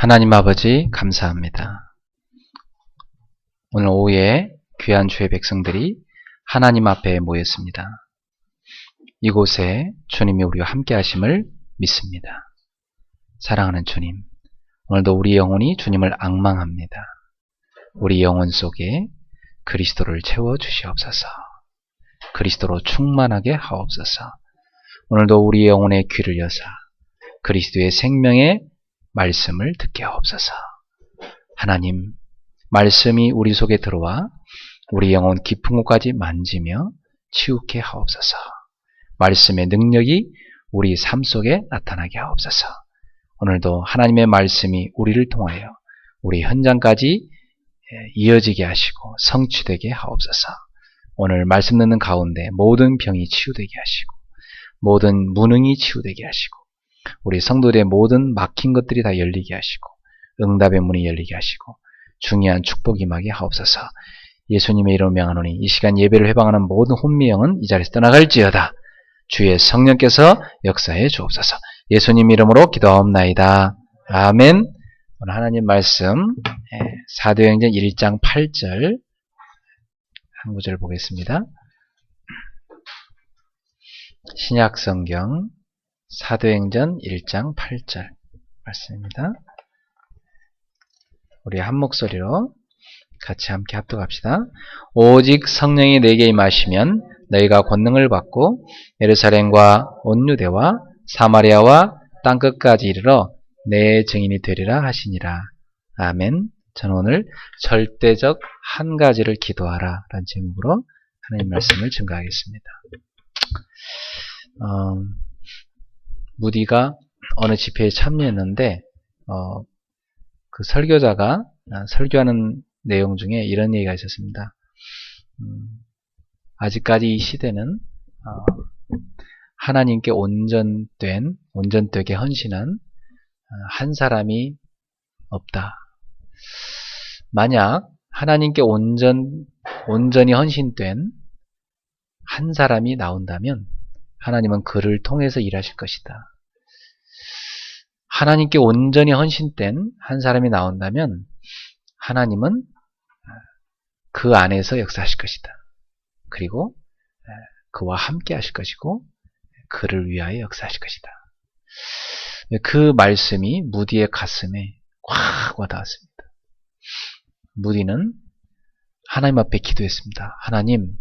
하나님 아버지 감사합니다. 오늘 오후에 귀한 주의 백성들이 하나님 앞에 모였습니다. 이곳에 주님이 우리와 함께 하심을 믿습니다. 사랑하는 주님, 오늘도 우리 영혼이 주님을 앙망합니다. 우리 영혼 속에 그리스도를 채워 주시옵소서. 그리스도로 충만하게 하옵소서. 오늘도 우리 영혼의 귀를 여사 그리스도의 생명의 말씀을 듣게 하옵소서. 하나님, 말씀이 우리 속에 들어와 우리 영혼 깊은 곳까지 만지며 치우게 하옵소서. 말씀의 능력이 우리 삶 속에 나타나게 하옵소서. 오늘도 하나님의 말씀이 우리를 통하여 우리 현장까지 이어지게 하시고 성취되게 하옵소서. 오늘 말씀 듣는 가운데 모든 병이 치유되게 하시고 모든 무능이 치유되게 하시고 우리 성도들의 모든 막힌 것들이 다 열리게 하시고 응답의 문이 열리게 하시고 중요한 축복이 임하게 하옵소서. 예수님의 이름으로 명하노니 이 시간 예배를 회방하는 모든 혼미영은 이 자리에서 떠나갈지어다. 주의 성령께서 역사해 주옵소서. 예수님 이름으로 기도하옵나이다. 아멘. 오늘 하나님 말씀 사도행전 1장 8절 한 구절 보겠습니다. 신약성경 사도행전 1장 8절 말씀입니다. 우리 한 목소리로 같이 함께 합독합시다. 오직 성령이 내게 임하시면 너희가 권능을 받고 예루살렘과 온 유대와 사마리아와 땅끝까지 이르러 내 증인이 되리라 하시니라. 아멘. 저는 오늘 절대적 한 가지를 기도하라 라는 제목으로 하나님 말씀을 증거하겠습니다. 무디가 어느 집회에 참여했는데 그 설교자가 설교하는 내용 중에 이런 얘기가 있었습니다. 아직까지 이 시대는 하나님께 온전되게 헌신한 한 사람이 없다. 만약 하나님께 온전히 헌신된 한 사람이 나온다면 하나님은 그를 통해서 일하실 것이다. 하나님께 온전히 헌신된 한 사람이 나온다면 하나님은 그 안에서 역사하실 것이다. 그리고 그와 함께 하실 것이고 그를 위하여 역사하실 것이다. 그 말씀이 무디의 가슴에 확 와닿았습니다. 무디는 하나님 앞에 기도했습니다. 하나님,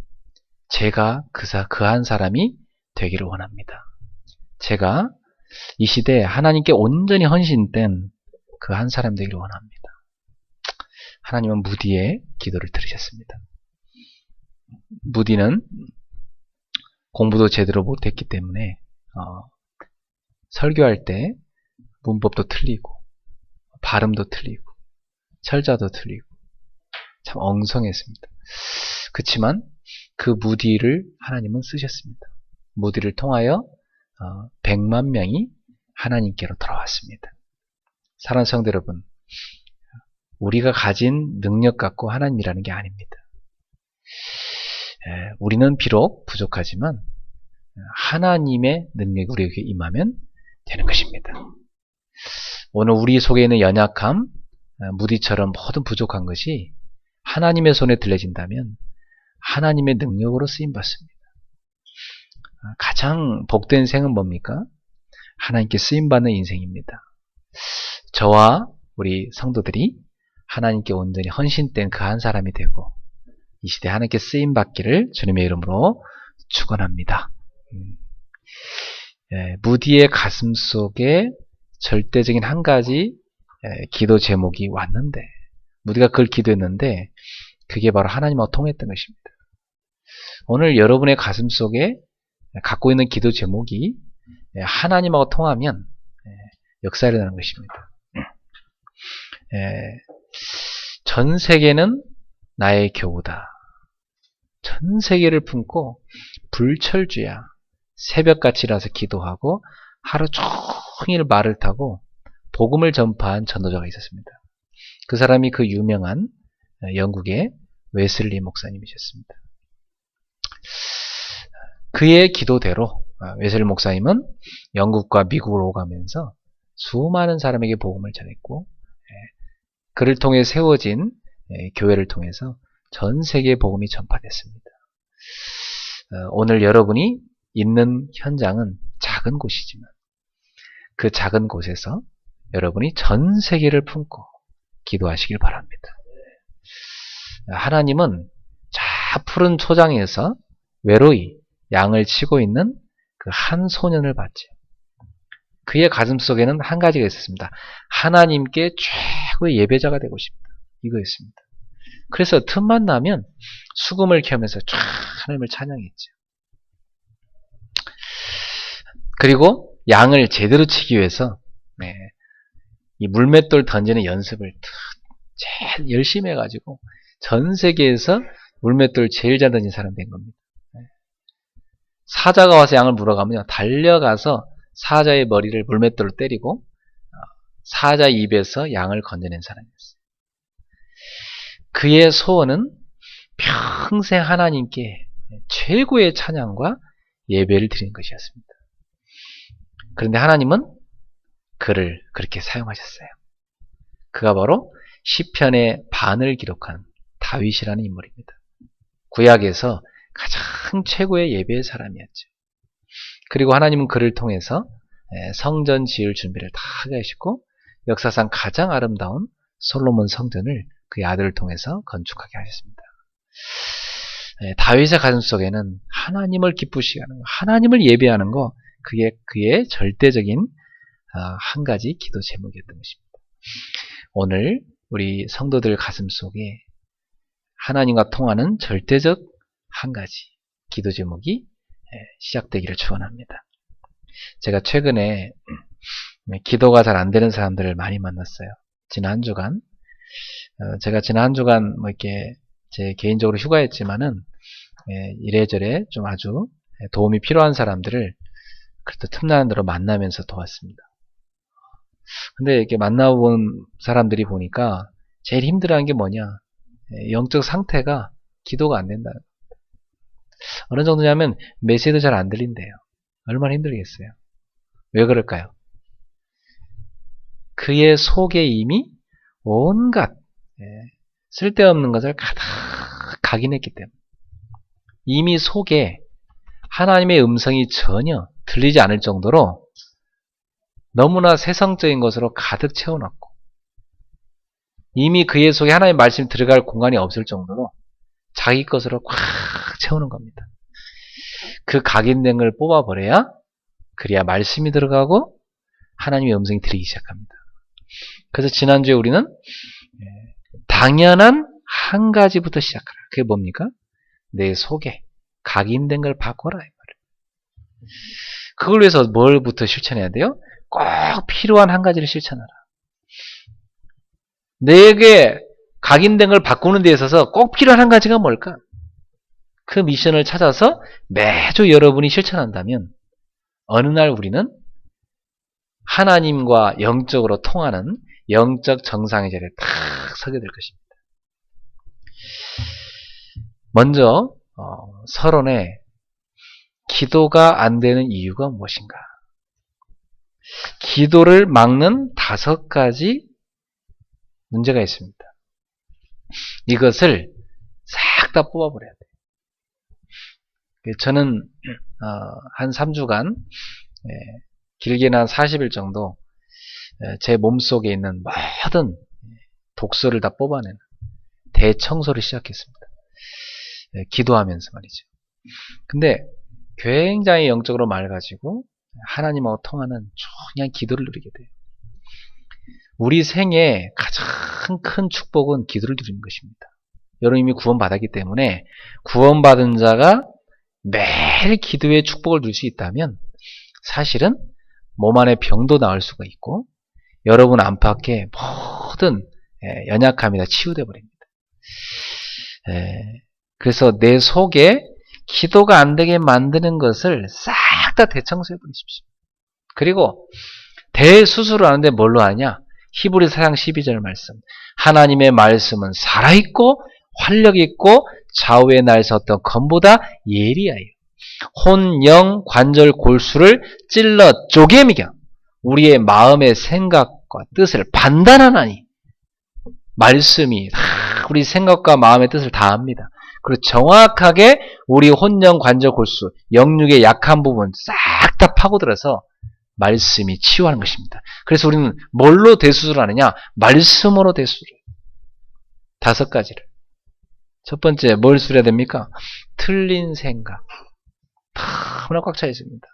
제가 그 한 사람이 되기를 원합니다. 제가 이 시대에 하나님께 온전히 헌신된 그 한 사람 되기를 원합니다. 하나님은 무디의 기도를 들으셨습니다. 무디는 공부도 제대로 못했기 때문에 설교할 때 문법도 틀리고 발음도 틀리고 철자도 틀리고 참 엉성했습니다. 그렇지만 그 무디를 하나님은 쓰셨습니다. 무디를 통하여 100만 명이 하나님께로 돌아왔습니다. 사랑하는 성도 여러분, 우리가 가진 능력 갖고 하나님이라는 게 아닙니다. 우리는 비록 부족하지만 하나님의 능력이 우리에게 임하면 되는 것입니다. 오늘 우리 속에 있는 연약함, 무디처럼 모든 부족한 것이 하나님의 손에 들려진다면 하나님의 능력으로 쓰임받습니다. 가장 복된 생은 뭡니까? 하나님께 쓰임받는 인생입니다. 저와 우리 성도들이 하나님께 온전히 헌신된 그 한 사람이 되고 이 시대에 하나님께 쓰임받기를 주님의 이름으로 축원합니다. 무디의 가슴 속에 절대적인 한 가지 기도 제목이 왔는데 무디가 그걸 기도했는데 그게 바로 하나님하고 통했던 것입니다. 오늘 여러분의 가슴 속에 갖고 있는 기도 제목이 하나님하고 통하면 역사가 일어나는 것입니다. 전 세계는 나의 교우다. 전 세계를 품고 불철주야 새벽같이 일어나서 기도하고 하루 종일 말을 타고 복음을 전파한 전도자가 있었습니다. 그 사람이 그 유명한 영국의 웨슬리 목사님이셨습니다. 그의 기도대로 웨슬리 목사님은 영국과 미국으로 오가면서 수많은 사람에게 복음을 전했고 그를 통해 세워진 교회를 통해서 전 세계에 복음이 전파됐습니다. 오늘 여러분이 있는 현장은 작은 곳이지만 그 작은 곳에서 여러분이 전 세계를 품고 기도하시길 바랍니다. 하나님은 저 푸른 초장에서 외로이 양을 치고 있는 그 한 소년을 봤죠. 그의 가슴 속에는 한 가지가 있었습니다. 하나님께 최고의 예배자가 되고 싶다. 이거였습니다. 그래서 틈만 나면 수금을 켜면서 쫙 하나님을 찬양했죠. 그리고 양을 제대로 치기 위해서 이 물맷돌 던지는 연습을 제일 열심히 해가지고 전 세계에서 물맷돌 제일 잘 던진 사람 된 겁니다. 사자가 와서 양을 물어가면요, 달려가서 사자의 머리를 물맷돌로 때리고 사자 입에서 양을 건져낸 사람이었어요. 그의 소원은 평생 하나님께 최고의 찬양과 예배를 드리는 것이었습니다. 그런데 하나님은 그를 그렇게 사용하셨어요. 그가 바로 시편의 반을 기록한 다윗이라는 인물입니다. 구약에서 가장 최고의 예배의 사람이었죠. 그리고 하나님은 그를 통해서 성전 지을 준비를 다 하게 하시고 역사상 가장 아름다운 솔로몬 성전을 그의 아들을 통해서 건축하게 하셨습니다. 다윗의 가슴속에는 하나님을 기쁘시게 하는 것, 하나님을 예배하는 것, 그게 그의 절대적인 한 가지 기도 제목이었던 것입니다. 오늘 우리 성도들 가슴속에 하나님과 통하는 절대적 한 가지 기도 제목이 시작되기를 축원합니다. 제가 최근에 기도가 잘 안 되는 사람들을 많이 만났어요. 지난 한 주간 제가 지난 한 주간 이렇게 제 개인적으로 휴가였지만은 이래저래 좀 아주 도움이 필요한 사람들을 그래도 틈나는 대로 만나면서 도왔습니다. 근데 이렇게 만나본 사람들이 보니까 제일 힘들어하는 게 뭐냐? 영적 상태가 기도가 안 된다는 겁니다. 어느 정도냐면 메시지도 잘 안 들린대요. 얼마나 힘들겠어요. 왜 그럴까요? 그의 속에 이미 온갖 쓸데없는 것을 가득 각인했기 때문에 이미 속에 하나님의 음성이 전혀 들리지 않을 정도로 너무나 세상적인 것으로 가득 채워놨고 이미 그의 속에 하나님의 말씀이 들어갈 공간이 없을 정도로 자기 것으로 꽉 채우는 겁니다. 그 각인된 걸 뽑아버려야 그래야 말씀이 들어가고 하나님의 음성이 들리기 시작합니다. 그래서 지난주에 우리는 당연한 한 가지부터 시작하라. 그게 뭡니까? 내 속에 각인된 걸 바꿔라. 이 말이에요. 그걸 위해서 뭘부터 실천해야 돼요? 꼭 필요한 한 가지를 실천하라. 내게 각인된 걸 바꾸는 데 있어서 꼭 필요한 한 가지가 뭘까? 그 미션을 찾아서 매주 여러분이 실천한다면 어느 날 우리는 하나님과 영적으로 통하는 영적 정상의 자리에 탁 서게 될 것입니다. 먼저 서론에 기도가 안 되는 이유가 무엇인가? 기도를 막는 5가지 문제가 있습니다. 이것을 싹 다 뽑아버려야 돼요. 저는 한 3주간 길게는 한 40일 정도 제 몸속에 있는 모든 독소를 다 뽑아내는 대청소를 시작했습니다. 기도하면서 말이죠. 근데 굉장히 영적으로 맑아지고 하나님하고 통하는 중요한 기도를 누리게 돼요. 우리 생에 가장 큰 축복은 기도를 누리는 것입니다. 여러분 이미 구원받았기 때문에 구원받은 자가 매일 기도의 축복을 누릴 수 있다면 사실은 몸 안에 병도 나을 수가 있고 여러분 안팎의 모든 연약함이 다 치유되어 버립니다. 그래서 내 속에 기도가 안 되게 만드는 것을 싹 다 대청소해 버리십시오. 그리고 대수술을 하는데 뭘로 하냐? 히브리서 4장 12절 말씀. 하나님의 말씀은 살아있고 활력있고 좌우의 날서 어떤 검보다 예리하여 혼, 영, 관절, 골수를 찔러 쪼개미겨 우리의 마음의 생각과 뜻을 판단하나니 말씀이 다 우리 생각과 마음의 뜻을 다 압니다. 그리고 정확하게 우리 혼령 관절 골수, 영육의 약한 부분 싹 다 파고들어서 말씀이 치유하는 것입니다. 그래서 우리는 뭘로 대수술을 하느냐? 말씀으로 대수술을. 5가지를. 첫 번째, 뭘 수술해야 됩니까? 틀린 생각. 너무나 꽉 차 있습니다.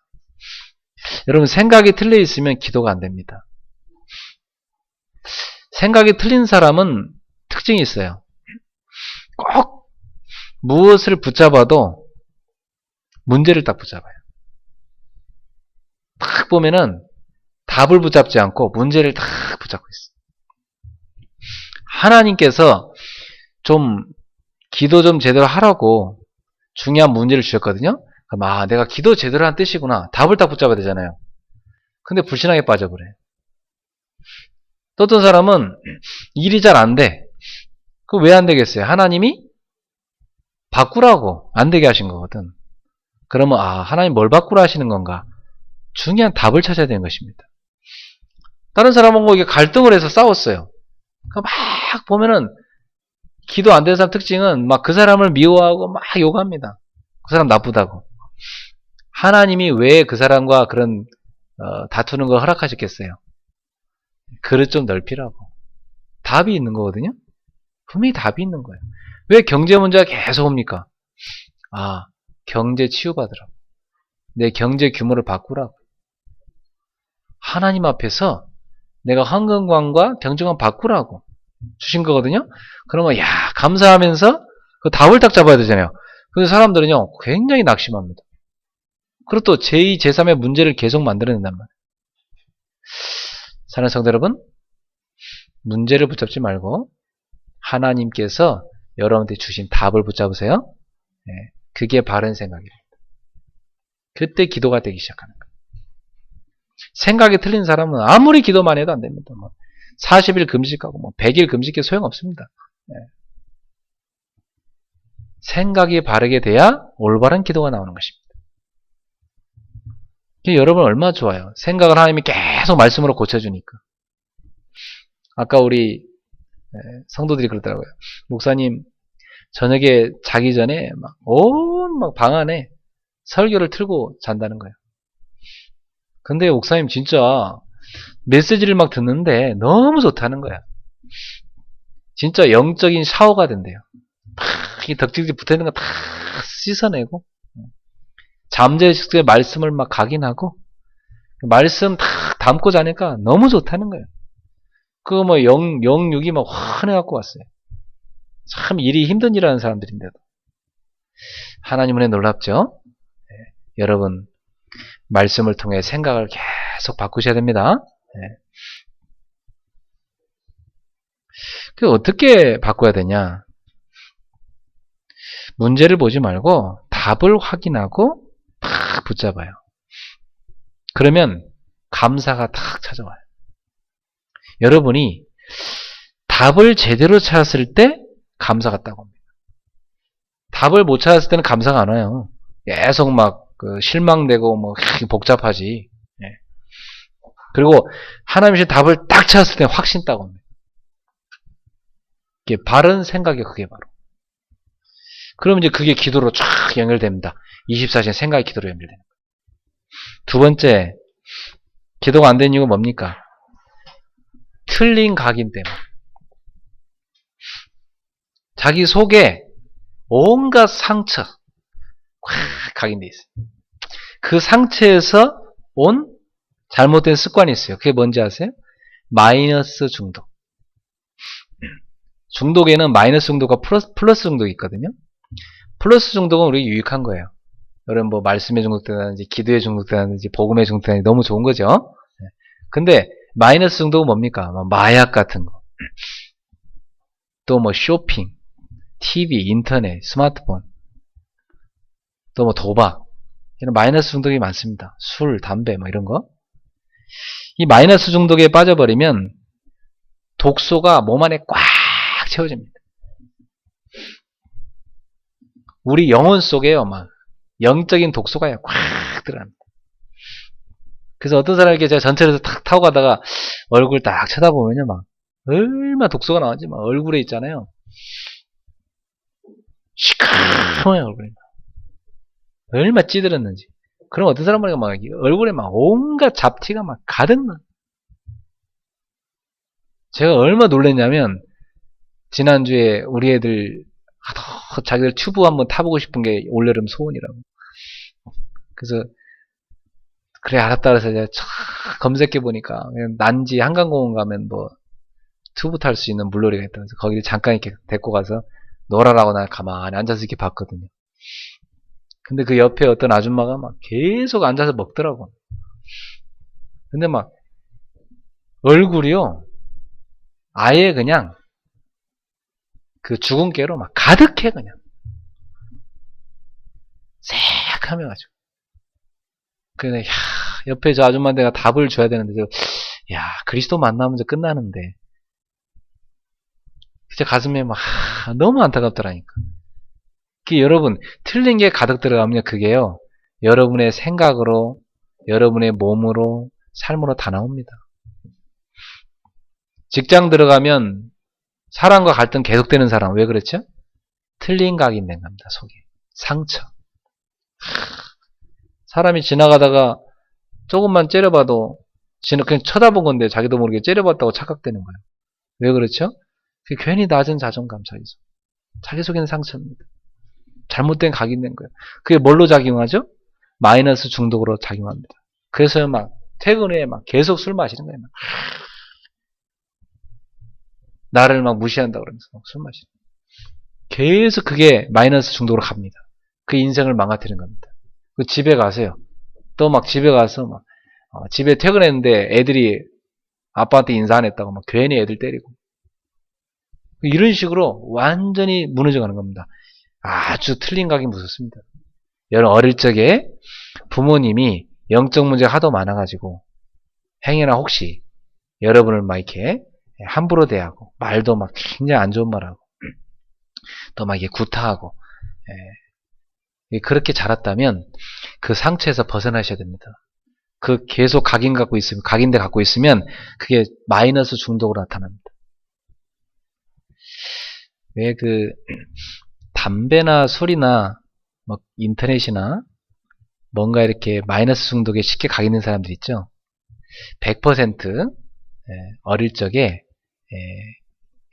여러분, 생각이 틀려 있으면 기도가 안 됩니다. 생각이 틀린 사람은 특징이 있어요. 꼭 무엇을 붙잡아도 문제를 딱 붙잡아요. 딱 보면은 답을 붙잡지 않고 문제를 딱 붙잡고 있어요. 하나님께서 좀 기도 좀 제대로 하라고 중요한 문제를 주셨거든요. 그럼 내가 기도 제대로 한 뜻이구나. 답을 딱 붙잡아야 되잖아요. 근데 불신앙에 빠져버려. 또 어떤 사람은 일이 잘 안 돼. 그 왜 안 되겠어요? 하나님이 바꾸라고 안 되게 하신 거거든. 그러면 하나님 뭘 바꾸라 하시는 건가? 중요한 답을 찾아야 되는 것입니다. 다른 사람하고 이게 갈등을 해서 싸웠어요. 막 보면은 기도 안 되는 사람 특징은 막 그 사람을 미워하고 막 욕합니다. 그 사람 나쁘다고. 하나님이 왜 그 사람과 그런 다투는 걸 허락하셨겠어요? 그릇 좀 넓히라고. 답이 있는 거거든요. 분명히 답이 있는 거예요. 왜 경제 문제가 계속 옵니까? 경제 치유받으라고. 내 경제 규모를 바꾸라고. 하나님 앞에서 내가 헌금광과 병정관 바꾸라고 주신 거거든요. 그러면 감사하면서 그 답을 딱 잡아야 되잖아요. 그래서 사람들은요 굉장히 낙심합니다. 그리고 또 제2, 제3의 문제를 계속 만들어낸단 말이에요. 사랑하는 성도 여러분, 문제를 붙잡지 말고 하나님께서 여러분한테 주신 답을 붙잡으세요. 그게 바른 생각입니다. 그때 기도가 되기 시작하는 거예요. 생각이 틀린 사람은 아무리 기도만 해도 안 됩니다. 40일 금식하고 100일 금식해 소용없습니다. 생각이 바르게 돼야 올바른 기도가 나오는 것입니다. 여러분 얼마나 좋아요. 생각을 하나님이 계속 말씀으로 고쳐주니까. 아까 우리 성도들이 그러더라고요. 목사님 저녁에 자기 전에 온 방 안에 설교를 틀고 잔다는 거예요. 근데 목사님 진짜 메시지를 막 듣는데 너무 좋다는 거야. 진짜 영적인 샤워가 된대요. 이 덕지덕지 붙어있는 거 다 씻어내고 잠재의식의 말씀을 막 각인하고 말씀 다 담고 자니까 너무 좋다는 거예요. 그거 영육이 막 환해갖고 왔어요. 참 일이 힘든 일 하는 사람들인데도. 하나님 은혜 놀랍죠? 여러분 말씀을 통해 생각을 계속 바꾸셔야 됩니다. 그 어떻게 바꿔야 되냐? 문제를 보지 말고 답을 확인하고 탁 붙잡아요. 그러면 감사가 탁 찾아와요. 여러분이 답을 제대로 찾았을 때 감사가 딱 옵니다. 답을 못 찾았을 때는 감사가 안 와요. 계속 실망되고 복잡하지. 그리고 하나님이 답을 딱 찾았을 때 확신 딱 옵니다. 이게 바른 생각이 그게 바로. 그럼 이제 그게 기도로 쫙 연결됩니다. 24시간 생각의 기도로 연결되는 거예요. 두 번째, 기도가 안 되는 이유가 뭡니까? 틀린 각인 때문에. 자기 속에 온갖 상처, 꽉 각인되어 있어요. 그 상처에서 온 잘못된 습관이 있어요. 그게 뭔지 아세요? 마이너스 중독. 중독에는 마이너스 중독과 플러스 중독이 있거든요. 플러스 중독은 우리에게 유익한 거예요. 여러분 말씀에 중독되다든지 기도에 중독되다든지 복음에 중독되다든지 너무 좋은 거죠. 근데 마이너스 중독은 뭡니까? 마약 같은 거. 또 쇼핑, TV, 인터넷, 스마트폰. 또 도박. 이런 마이너스 중독이 많습니다. 술, 담배 이런 거. 이 마이너스 중독에 빠져버리면 독소가 몸 안에 꽉 채워집니다. 우리 영혼 속에요, 영적인 독소가 꽉 들어갑니다. 그래서 어떤 사람에게 제가 전철에서 탁 타고 가다가 얼굴 딱 쳐다보면요, 얼마 독소가 나왔지, 막 얼굴에 있잖아요. 시커먼 얼굴에. 얼마 찌들었는지. 그럼 어떤 사람은 막 얼굴에 막 온갖 잡티가 막 가득 나. 제가 얼마 놀랐냐면, 지난주에 우리 애들, 하도 자기들 튜브 한번 타보고 싶은 게 올여름 소원이라고. 그래서, 그래, 알았다. 그래서 제가 검색해보니까, 난지 한강공원 가면 뭐, 튜브 탈 수 있는 물놀이가 있다면서, 거기를 잠깐 이렇게 데리고 가서, 놀아라고 나 가만히 앉아서 이렇게 봤거든요. 근데 그 옆에 어떤 아줌마가 막 계속 앉아서 먹더라고. 근데 막, 얼굴이요, 아예 그냥, 그 죽은 깨로 막 가득해, 그냥. 새하며 가지고. 그래, 야, 옆에 저 아줌마한테 내가 답을 줘야 되는데, 야, 그리스도 만나면 이제 끝나는데. 진짜 가슴에 막, 너무 안타깝더라니까. 여러분, 틀린 게 가득 들어가면 그게요, 여러분의 생각으로, 여러분의 몸으로, 삶으로 다 나옵니다. 직장 들어가면, 사람과 갈등 계속되는 사람, 왜 그렇죠? 틀린 각인된 겁니다, 속에. 상처. 사람이 지나가다가 조금만 째려봐도 그냥 쳐다본 건데 자기도 모르게 째려봤다고 착각되는 거예요. 왜 그렇죠? 그게 괜히 낮은 자존감, 자기 속에는 상처입니다. 잘못된 각인된 거예요. 그게 뭘로 작용하죠? 마이너스 중독으로 작용합니다. 그래서 막 퇴근 후에 막 계속 술 마시는 거예요. 막. 나를 막 무시한다 그러면서 막 술 마시는 거예요. 계속 그게 마이너스 중독으로 갑니다. 그 인생을 망가뜨리는 겁니다. 그 집에 가세요. 또 막 집에 가서 막 집에 퇴근했는데 애들이 아빠한테 인사 안 했다고 막 괜히 애들 때리고 이런 식으로 완전히 무너져가는 겁니다. 아주 틀린 각이 무섭습니다. 여러분 어릴 적에 부모님이 영적 문제가 하도 많아가지고 행여나 혹시 여러분을 막 이렇게 함부로 대하고 말도 막 굉장히 안 좋은 말하고 또 막 이게 구타하고 그렇게 자랐다면 그 상처에서 벗어나셔야 됩니다. 그 계속 각인대 갖고 있으면 그게 마이너스 중독으로 나타납니다. 왜 담배나 술이나 뭐 인터넷이나 뭔가 이렇게 마이너스 중독에 쉽게 각인된 사람들 있죠. 100% 어릴 적에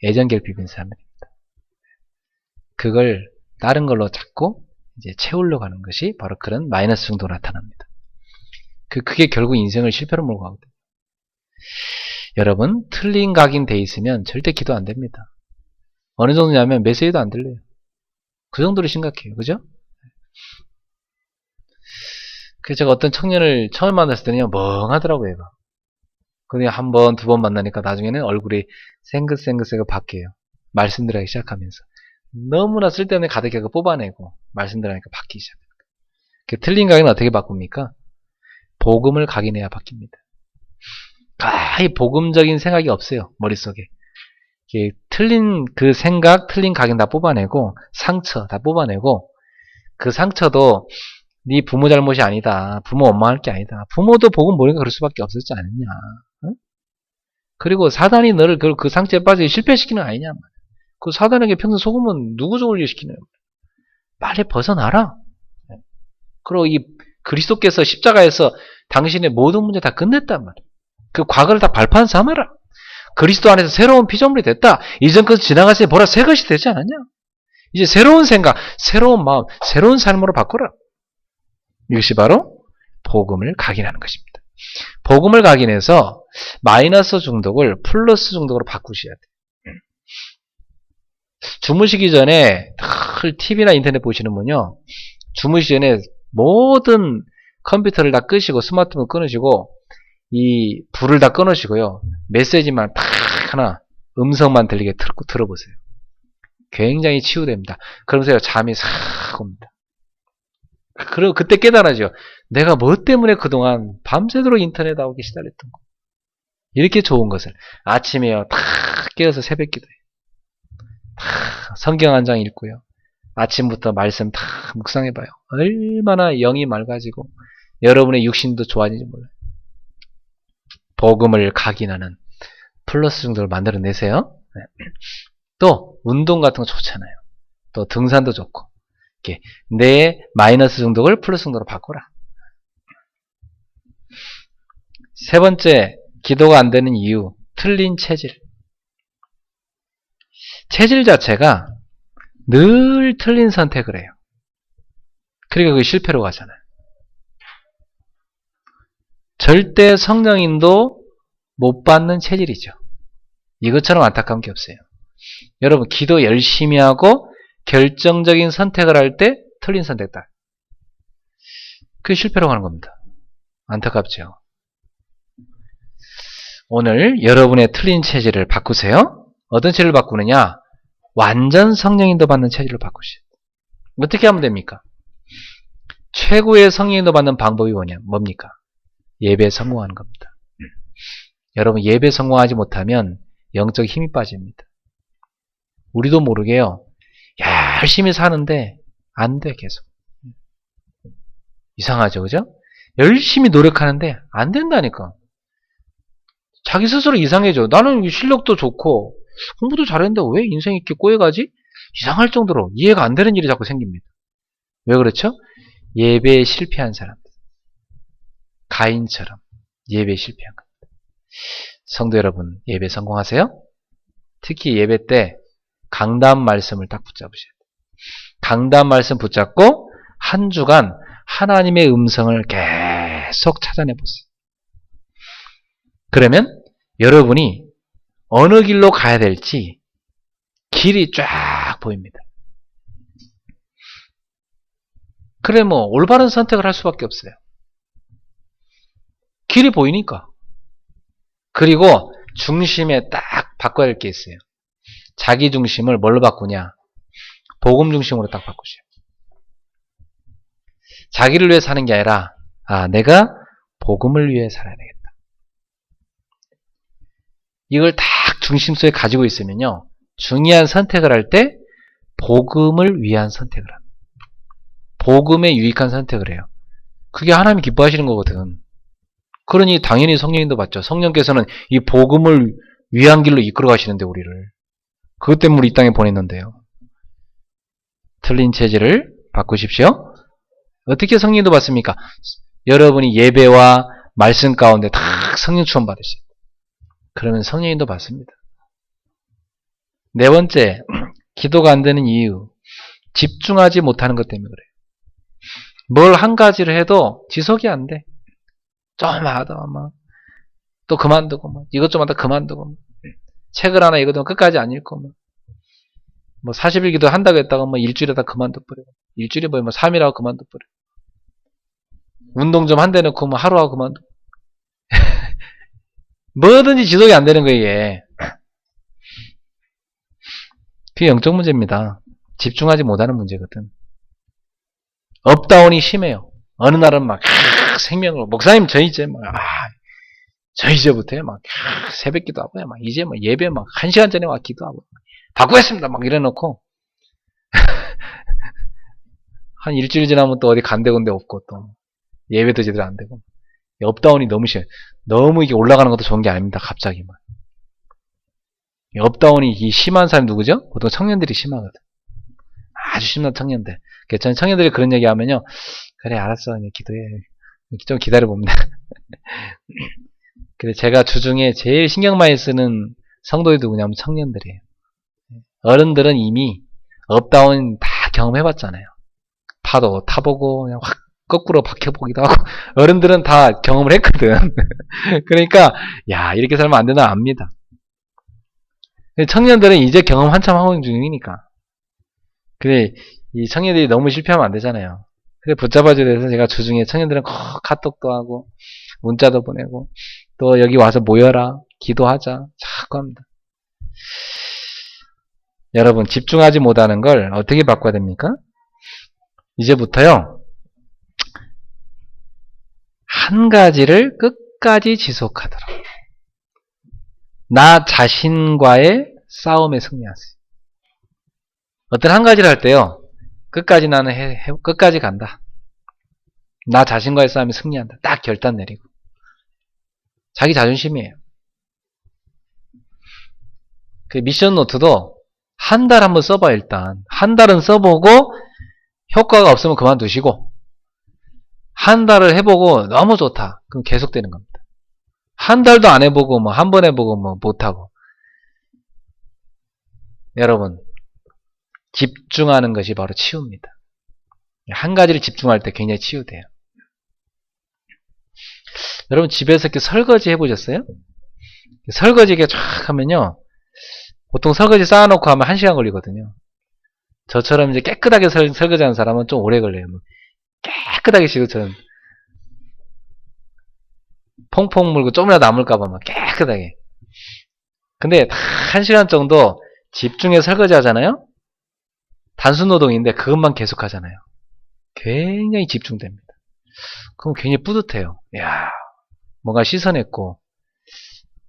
애정 결핍인 사람들입니다. 그걸 다른 걸로 찾고 이제 채우려고 하는 것이 바로 그런 마이너스 중독으로 나타납니다. 그게 결국 인생을 실패로 몰고 가거든요. 여러분, 틀린 각인 돼 있으면 절대 기도 안 됩니다. 어느 정도냐면 메시지도 안 들려요. 그 정도로 심각해요. 그죠? 그래서 제가 어떤 청년을 처음 만났을 때는 멍하더라고요, 얘가. 근데 한 번, 두 번 만나니까 나중에는 얼굴이 생긋생긋 바뀌어요. 말씀들 하기 시작하면서. 너무나 쓸데없는 가득하게 뽑아내고 말씀들 하니까 바뀌기 시작합니다. 틀린 각인은 어떻게 바꿉니까? 복음을 각인해야 바뀝니다. 이 복음적인 생각이 없어요. 머릿속에. 틀린 그 생각, 틀린 각인 다 뽑아내고 상처 다 뽑아내고 그 상처도 네 부모 잘못이 아니다. 부모 원망할 게 아니다. 부모도 복음 모르니까 그럴 수밖에 없었지 않느냐. 응? 그리고 사단이 너를 그 상처에 빠지게 실패시키는 거 아니냐. 그 사단에게 평생 속으면 누구 좋을 일 시키는 거야. 빨리 벗어나라. 그리고 이 그리스도께서 십자가에서 당신의 모든 문제 다 끝냈단 말이야. 그 과거를 다 발판 삼아라. 그리스도 안에서 새로운 피조물이 됐다. 이전 것을 지나갔으니 보라 새 것이 되지 않았냐. 이제 새로운 생각, 새로운 마음, 새로운 삶으로 바꾸라. 이것이 바로 복음을 각인하는 것입니다. 복음을 각인해서 마이너스 중독을 플러스 중독으로 바꾸셔야 돼요. 주무시기 전에 TV나 인터넷 보시는 분요. 주무시기 전에 모든 컴퓨터를 다 끄시고 스마트폰 끊으시고 이 불을 다 끊으시고요. 메시지만 딱 하나 음성만 들리게 들어보세요. 굉장히 치유됩니다. 그러면서 잠이 싹 옵니다. 그리고 그때 깨달아죠. 내가 뭐 때문에 그동안 밤새도록 인터넷하고 시달렸던 거. 이렇게 좋은 것을 아침에요. 탁 깨어서 새벽 기도해요. 성경 한 장 읽고요. 아침부터 말씀 다 묵상해봐요. 얼마나 영이 맑아지고 여러분의 육신도 좋아지는지 몰라요. 복음을 각인하는 플러스 정도를 만들어내세요. 네. 또 운동 같은 거 좋잖아요. 또 등산도 좋고 이렇게 내 마이너스 정도를 플러스 정도로 바꾸라. 세 번째, 기도가 안 되는 이유, 틀린 체질. 체질 자체가 늘 틀린 선택을 해요. 그러니까 그게 실패로 가잖아요. 절대 성령인도 못 받는 체질이죠. 이것처럼 안타까운 게 없어요. 여러분, 기도 열심히 하고 결정적인 선택을 할 때 틀린 선택다. 그게 실패로 가는 겁니다. 안타깝죠. 오늘 여러분의 틀린 체질을 바꾸세요. 어떤 체질을 바꾸느냐? 완전 성령인도 받는 체질을 바꾸시죠. 어떻게 하면 됩니까? 최고의 성령인도 받는 방법이 뭡니까? 예배에 성공하는 겁니다. 여러분, 예배에 성공하지 못하면 영적 힘이 빠집니다. 우리도 모르게요. 열심히 사는데 안 돼, 계속. 이상하죠, 그죠? 열심히 노력하는데 안 된다니까. 자기 스스로 이상해져. 나는 실력도 좋고 공부도 잘했는데 왜 인생이 이렇게 꼬여가지? 이상할 정도로 이해가 안 되는 일이 자꾸 생깁니다. 왜 그렇죠? 예배에 실패한 사람. 가인처럼 예배에 실패한 겁니다. 성도 여러분, 예배 성공하세요? 특히 예배 때 강단 말씀을 딱 붙잡으셔야 돼요. 강단 말씀 붙잡고 한 주간 하나님의 음성을 계속 찾아내 보세요. 그러면 여러분이 어느 길로 가야 될지 길이 쫙 보입니다. 그래 뭐 올바른 선택을 할 수밖에 없어요. 길이 보이니까. 그리고 중심에 딱 바꿔야 할 게 있어요. 자기 중심을 뭘로 바꾸냐? 복음 중심으로 딱 바꾸셔요. 자기를 위해 사는 게 아니라 내가 복음을 위해 살아야 되겠다. 이걸 딱 중심 속에 가지고 있으면요. 중요한 선택을 할 때 복음을 위한 선택을 합니다. 복음에 유익한 선택을 해요. 그게 하나님이 기뻐하시는 거거든. 그러니 당연히 성령님도 받죠. 성령께서는 이 복음을 위한 길로 이끌어 가시는데 우리를. 그것 때문에 우리 이 땅에 보냈는데요. 틀린 체질을 바꾸십시오. 어떻게 성령도 받습니까? 여러분이 예배와 말씀 가운데 다 성령 추원 받으셔요. 그러면 성령님도 받습니다. 네 번째, 기도가 안 되는 이유, 집중하지 못하는 것 때문에 그래요. 뭘 한 가지를 해도 지속이 안 돼. 좀 하다 또 그만두고 이것 좀 하다 그만두고 책을 하나 읽어도 끝까지 안 읽고 40일 기도 한다고 했다가 일주일에 다 그만둬버려. 일주일에 3일 하고 그만둬버려. 운동 좀 한대 놓고 하루 하고 그만둬. 뭐든지 지속이 안 되는 거예요, 이게. 그게 영적 문제입니다. 집중하지 못하는 문제거든. 업다운이 심해요. 어느 날은 생명으로, 목사님, 저 이제부터요, 새벽 기도하고요, 이제 예배 1시간 전에 기도하고, 바꾸겠습니다, 이래놓고, 한 일주일 지나면 또 어디 간데건데 없고, 또, 예배도 제대로 안 되고. 업다운이 너무 심해요. 너무 이게 올라가는 것도 좋은 게 아닙니다, 갑자기 업다운이 심한 사람이 누구죠? 보통 청년들이 심하거든. 아주 심한 청년들. 저는 청년들이 그런 얘기 하면요. 그래, 알았어. 기도해. 좀 기다려봅니다. 그래, 제가 주중에 제일 신경 많이 쓰는 성도들이 누구냐면 청년들이에요. 어른들은 이미 업다운 다 경험해봤잖아요. 파도 타보고, 그냥 확 거꾸로 박혀보기도 하고, 어른들은 다 경험을 했거든. 그러니까, 이렇게 살면 안 되나 압니다. 청년들은 이제 경험 한참 하고 있는 중이니까. 그래, 이 청년들이 너무 실패하면 안 되잖아요. 그래, 붙잡아줘야 돼서 제가 주중에 청년들은 카톡도 하고, 문자도 보내고, 또 여기 와서 모여라, 기도하자, 자꾸 합니다. 여러분, 집중하지 못하는 걸 어떻게 바꿔야 됩니까? 이제부터요, 한 가지를 끝까지 지속하도록. 나 자신과의 싸움에 승리하세요. 어떤 한 가지를 할 때요, 끝까지 나는 끝까지 간다. 나 자신과의 싸움에 승리한다. 딱 결단 내리고. 자기 자존심이에요. 그 미션 노트도 한 달 한번 써봐요, 일단. 한 달은 써보고 효과가 없으면 그만두시고, 한 달을 해보고 너무 좋다. 그럼 계속되는 겁니다. 한 달도 안 해보고, 뭐, 한 번 해보고, 뭐, 못하고. 여러분, 집중하는 것이 바로 치유입니다. 한 가지를 집중할 때 굉장히 치유돼요. 여러분, 집에서 이렇게 설거지 해보셨어요? 설거지 이렇게 쫙 하면요. 보통 설거지 쌓아놓고 하면 1시간 걸리거든요. 저처럼 이제 깨끗하게 설거지하는 사람은 좀 오래 걸려요. 깨끗하게 지금처럼 퐁퐁 물고 좀이라도 남을까봐 막 깨끗하게. 근데 1시간 정도 집중해서 설거지 하잖아요? 단순 노동인데 그것만 계속 하잖아요. 굉장히 집중됩니다. 그럼 굉장히 뿌듯해요. 이야, 뭔가 씻어냈고,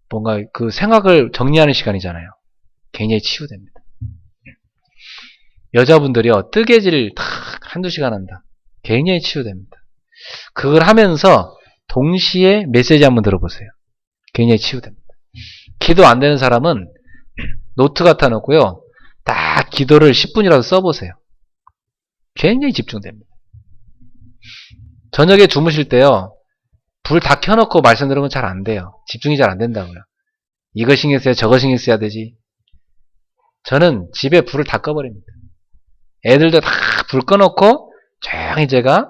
뭔가 그 생각을 정리하는 시간이잖아요. 굉장히 치유됩니다. 여자분들이요, 뜨개질 탁 한두 시간 한다. 굉장히 치유됩니다. 그걸 하면서 동시에 메시지 한번 들어보세요. 굉장히 치유됩니다. 기도 안 되는 사람은 노트 갖다 놓고요, 딱 기도를 10분이라도 써보세요. 굉장히 집중됩니다. 저녁에 주무실 때요, 불 다 켜놓고 말씀 들으면 잘 안 돼요. 집중이 잘 안 된다고요. 이거 신경 써야 저거 신경 써야 되지. 저는 집에 불을 다 꺼버립니다. 애들도 다 불 꺼놓고 조용히 제가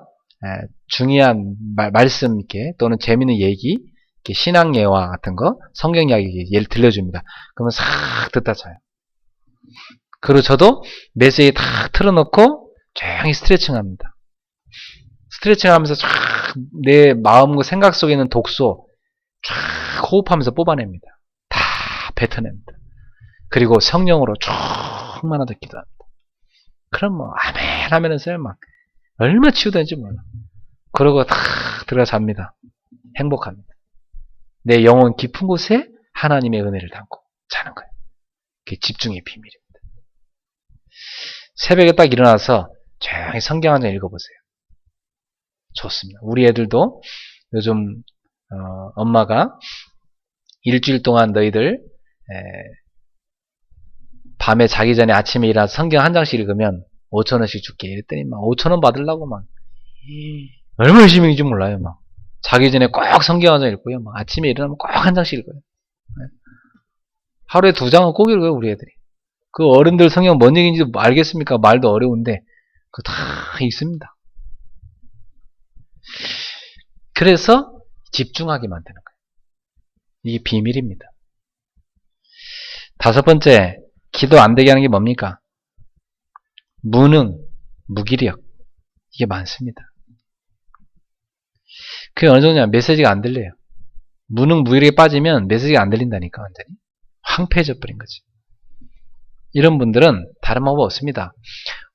중요한 말씀 이렇게 또는 재미있는 얘기, 이렇게 신앙 예화 같은 거, 성경 이야기 예를 들려줍니다. 그러면 싹 듣다 자요. 그리고 저도 메시지 다 틀어놓고 조용히 스트레칭 합니다. 스트레칭 하면서 쫙 내 마음과 생각 속에 있는 독소 쫙 호흡하면서 뽑아냅니다. 다 뱉어냅니다. 그리고 성령으로 충만하다 기도합니다. 그럼 뭐 아멘 하면서요, 막 얼마나 치유되는지 몰라. 그러고 탁 들어가 잡니다. 행복합니다. 내 영혼 깊은 곳에 하나님의 은혜를 담고 자는 거예요. 그게 집중의 비밀입니다. 새벽에 딱 일어나서 조용히 성경 한 장 읽어보세요. 좋습니다. 우리 애들도 요즘 엄마가 일주일 동안 너희들 밤에 자기 전에 아침에 일어나서 성경 한 장씩 읽으면 5,000원씩 줄게. 이랬더니 막 5,000원 받으려고 막 얼마나 열심히 읽는지 몰라요. 막 자기 전에 꼭 성경 한 장 읽고요. 막 아침에 일어나면 꼭 한 장씩 읽어요. 하루에 2장은 꼭 읽어요, 우리 애들이. 그 어른들 성경 뭔 얘기인지 알겠습니까? 말도 어려운데 그거 다 읽습니다. 그래서 집중하게 만드는 거예요. 이게 비밀입니다. 5번째, 기도 안 되게 하는 게 뭡니까? 무능, 무기력. 이게 많습니다. 그게 어느 정도냐? 메시지가 안 들려요. 무능, 무기력에 빠지면 메시지가 안 들린다니까, 완전히. 황폐해져 버린 거지. 이런 분들은 다른 방법 없습니다.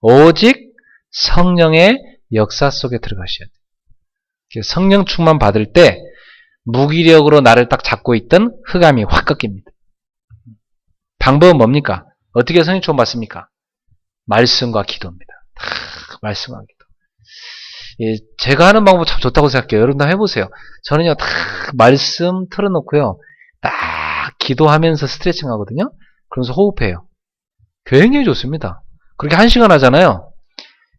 오직 성령의 역사 속에 들어가셔야 돼요. 성령 충만 받을 때 무기력으로 나를 딱 잡고 있던 흑암이 확 꺾입니다. 방법은 뭡니까? 어떻게 성령 충만 받습니까? 말씀과 기도입니다. 말씀과 기도. 예, 제가 하는 방법 참 좋다고 생각해요. 여러분도 한번 해보세요. 저는요, 딱 말씀 틀어놓고요, 딱 기도하면서 스트레칭 하거든요. 그러면서 호흡해요. 굉장히 좋습니다. 그렇게 1시간 하잖아요.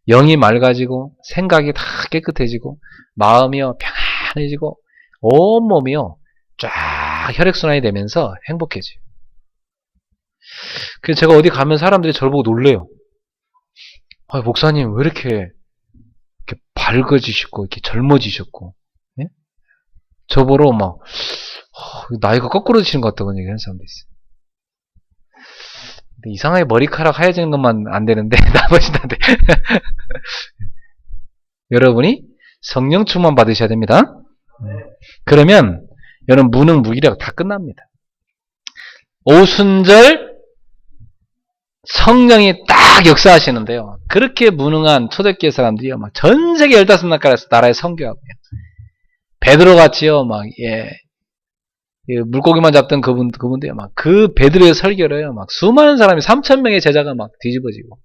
영이 맑아지고 생각이 다 깨끗해지고 마음이요 평안해지고 온몸이요 쫙 혈액순환이 되면서 행복해져요. 그래서 제가 어디 가면 사람들이 저를 보고 놀래요. 아, 목사님 왜 이렇게 밝아지셨고 이렇게 젊어지셨고, 예? 저보러 막 나이가 거꾸로 지는 것 같다고 얘기하는 사람도 있어요. 이상하게 머리카락 하얘지는 것만 안 되는데 나머지는 안 돼. 여러분이 성령 충만 받으셔야 됩니다. 그러면 여러분 무능 무기력 다 끝납니다. 오순절 성령이 딱 역사하시는데요. 그렇게 무능한 초대교회 사람들이요, 막 전 세계 15나라에 선교하고요. 베드로 같이요, 막 물고기만 잡던 그분들이요, 막 그 베드로의 설교를요, 막 수많은 사람이 3,000명의 제자가 막 뒤집어지고,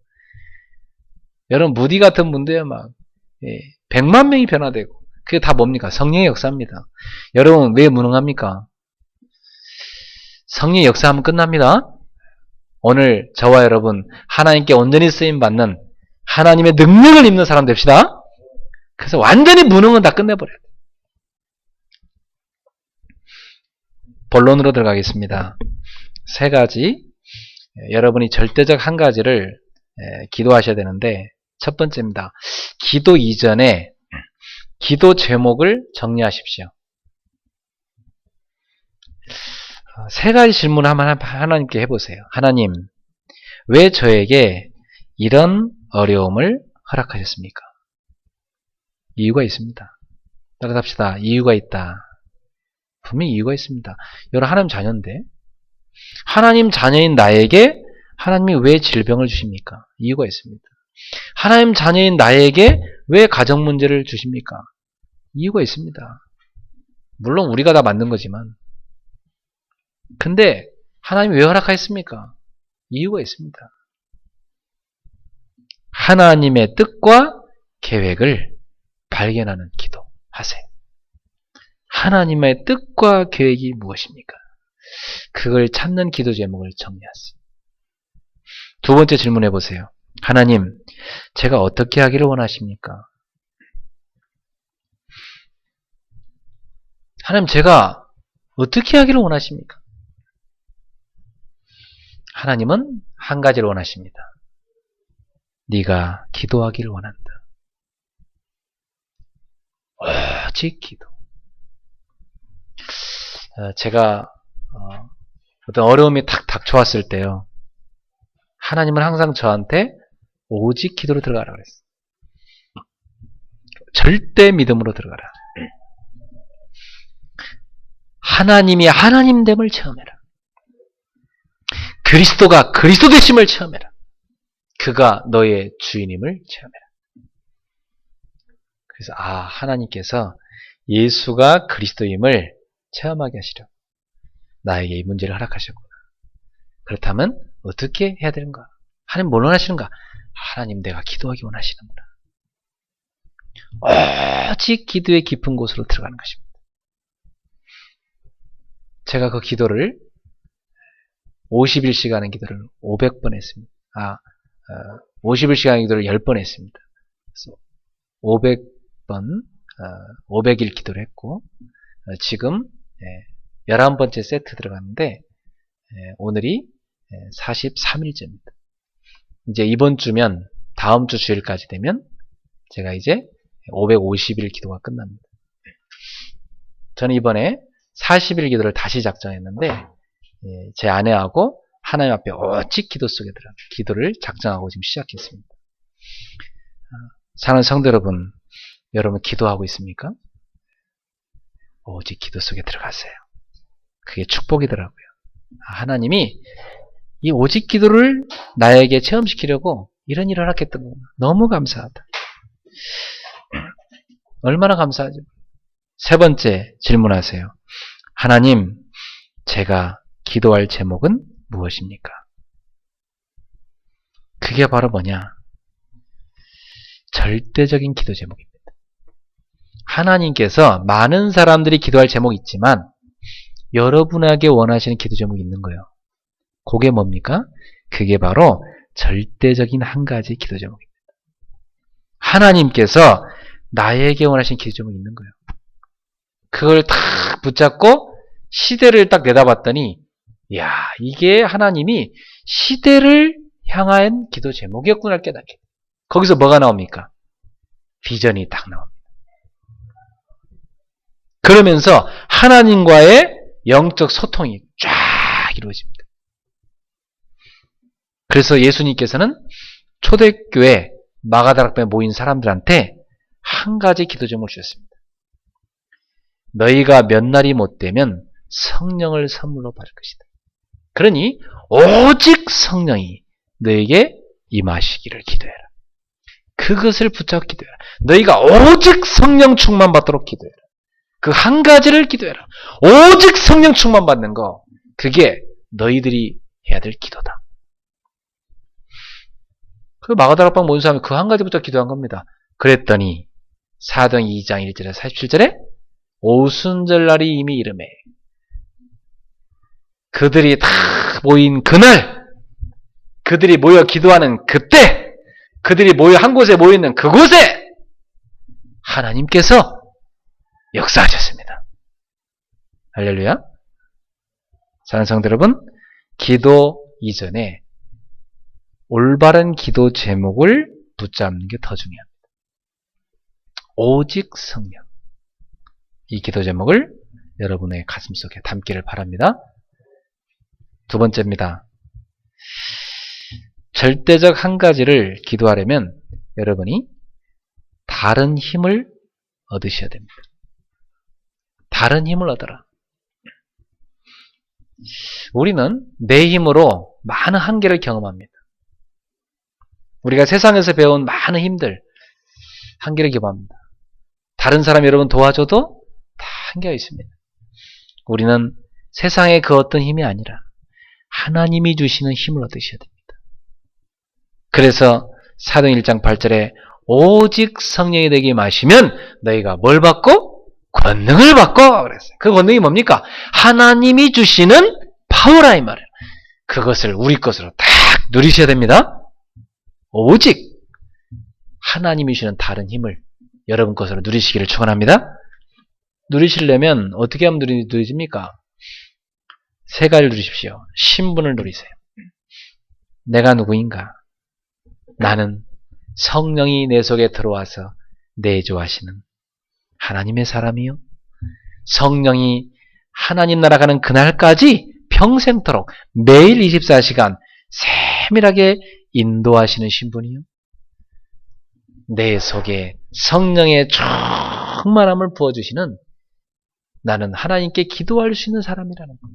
여러분 무디 같은 분들요, 막 100만 명이 변화되고, 그게 다 뭡니까? 성령의 역사입니다. 여러분 왜 무능합니까? 성령의 역사하면 끝납니다. 오늘 저와 여러분 하나님께 온전히 쓰임받는 하나님의 능력을 입는 사람 됩시다. 그래서 완전히 무능은 다 끝내버려요. 본론으로 들어가겠습니다. 세 가지, 여러분이 절대적 한 가지를 기도하셔야 되는데, 첫 번째입니다. 기도 이전에 기도 제목을 정리하십시오. 세 가지 질문을 한번 하나님께 해보세요. 하나님, 왜 저에게 이런 어려움을 허락하셨습니까? 이유가 있습니다. 따라합시다. 이유가 있다. 분명히 이유가 있습니다. 여러분, 하나님 자녀인데, 하나님 자녀인 나에게 하나님이 왜 질병을 주십니까? 이유가 있습니다. 하나님 자녀인 나에게 왜 가정 문제를 주십니까? 이유가 있습니다. 물론 우리가 다 만든 거지만, 근데 하나님이 왜 허락하셨습니까? 이유가 있습니다. 하나님의 뜻과 계획을 발견하는 기도 하세요. 하나님의 뜻과 계획이 무엇입니까? 그걸 찾는 기도 제목을 정리하세요. 두 번째 질문해 보세요. 하나님, 제가 어떻게 하기를 원하십니까? 하나님, 제가 어떻게 하기를 원하십니까? 하나님은 한 가지를 원하십니다. 네가 기도하기를 원한다. 오직 기도. 제가 어떤 어려움이 탁 닥쳐왔을 때요, 하나님은 항상 저한테 오직 기도로 들어가라 그랬어요. 절대 믿음으로 들어가라. 하나님이 하나님됨을 체험해라. 그리스도가 그리스도 되심을 체험해라. 그가 너의 주인임을 체험해라. 그래서 하나님께서 예수가 그리스도임을 체험하게 하시려 나에게 이 문제를 허락하셨구나. 그렇다면 어떻게 해야 되는가? 하나님 뭘 원하시는가? 하나님, 내가 기도하기 원하시는구나. 오직 기도의 깊은 곳으로 들어가는 것입니다. 제가 그 기도를 50일씩 하는 기도를 500번 했습니다. 50일씩 하는 기도를 10번 했습니다. 그래서 500번, 500일 기도를 했고, 지금 11번째 세트 들어갔는데, 오늘이 43일째입니다. 이제 이번 주면 다음 주 주일까지 되면 제가 이제 550일 기도가 끝납니다. 저는 이번에 40일 기도를 다시 작정했는데, 제 아내하고 하나님 앞에 오직 기도 속에 들어가 기도를 작정하고 지금 시작했습니다. 사랑하는 성도 여러분, 여러분 기도하고 있습니까? 오직 기도 속에 들어가세요. 그게 축복이더라고요. 하나님이 이 오직 기도를 나에게 체험시키려고 이런 일을 하겠다고 너무 감사하다. 얼마나 감사하죠. 세 번째 질문하세요. 하나님, 제가 기도할 제목은 무엇입니까? 그게 바로 뭐냐? 절대적인 기도 제목입니다. 하나님께서 많은 사람들이 기도할 제목이 있지만 여러분에게 원하시는 기도 제목이 있는 거예요. 그게 뭡니까? 그게 바로 절대적인 한 가지 기도 제목입니다. 하나님께서 나에게 원하시는 기도 제목이 있는 거예요. 그걸 딱 붙잡고 시대를 딱 내다봤더니, 이야, 이게 하나님이 시대를 향한 기도 제목이었구나 깨닫게 돼요. 거기서 뭐가 나옵니까? 비전이 딱 나옵니다. 그러면서 하나님과의 영적 소통이 쫙 이루어집니다. 그래서 예수님께서는 초대교회 마가다락방에 모인 사람들한테 한 가지 기도 제목을 주셨습니다. 너희가 몇 날이 못 되면 성령을 선물로 받을 것이다. 그러니 오직 성령이 너에게 임하시기를 기도해라. 그것을 붙잡고 기도해라. 너희가 오직 성령 충만 받도록 기도해라. 그 한 가지를 기도해라. 오직 성령 충만 받는 거, 그게 너희들이 해야 될 기도다. 그 마가다락방 모인 사람이 그 한 가지부터 기도한 겁니다. 그랬더니 사도행 2장 1절에 47절에 오순절날이 이미 이르매 그들이 다 모인 그날 그들이 모여 기도하는 그때, 그들이 모여 한 곳에 모여있는 그곳에 하나님께서 역사하셨습니다. 할렐루야. 사랑하는 성도 여러분, 기도 이전에 올바른 기도 제목을 붙잡는 게 더 중요합니다. 오직 성령. 이 기도 제목을 여러분의 가슴속에 담기를 바랍니다. 두 번째입니다. 절대적 한 가지를 기도하려면 여러분이 다른 힘을 얻으셔야 됩니다. 다른 힘을 얻어라. 우리는 내 힘으로 많은 한계를 경험합니다. 우리가 세상에서 배운 많은 힘들, 한계를 경험합니다. 다른 사람 여러분 도와줘도 다 한계가 있습니다. 우리는 세상의 그 어떤 힘이 아니라 하나님이 주시는 힘을 얻으셔야 됩니다. 그래서 사도행 1장 8절에 오직 성령이 되게 마시면 너희가 뭘 받고? 권능을 받고 그랬어요. 그 권능이 뭡니까? 하나님이 주시는 파워라 이 말이에요. 그것을 우리 것으로 딱 누리셔야 됩니다. 오직 하나님이 주시는 다른 힘을 여러분 것으로 누리시기를 축원합니다. 누리시려면 어떻게 하면 누리집니까? 세 가지를 누리십시오. 신분을 누리세요. 내가 누구인가? 나는 성령이 내 속에 들어와서 내주하시는 하나님의 사람이요. 성령이 하나님 나라 가는 그날까지 평생토록 매일 24시간 세밀하게 인도하시는 신분이요. 내 속에 성령의 충만함을 부어주시는 나는 하나님께 기도할 수 있는 사람이라는 것.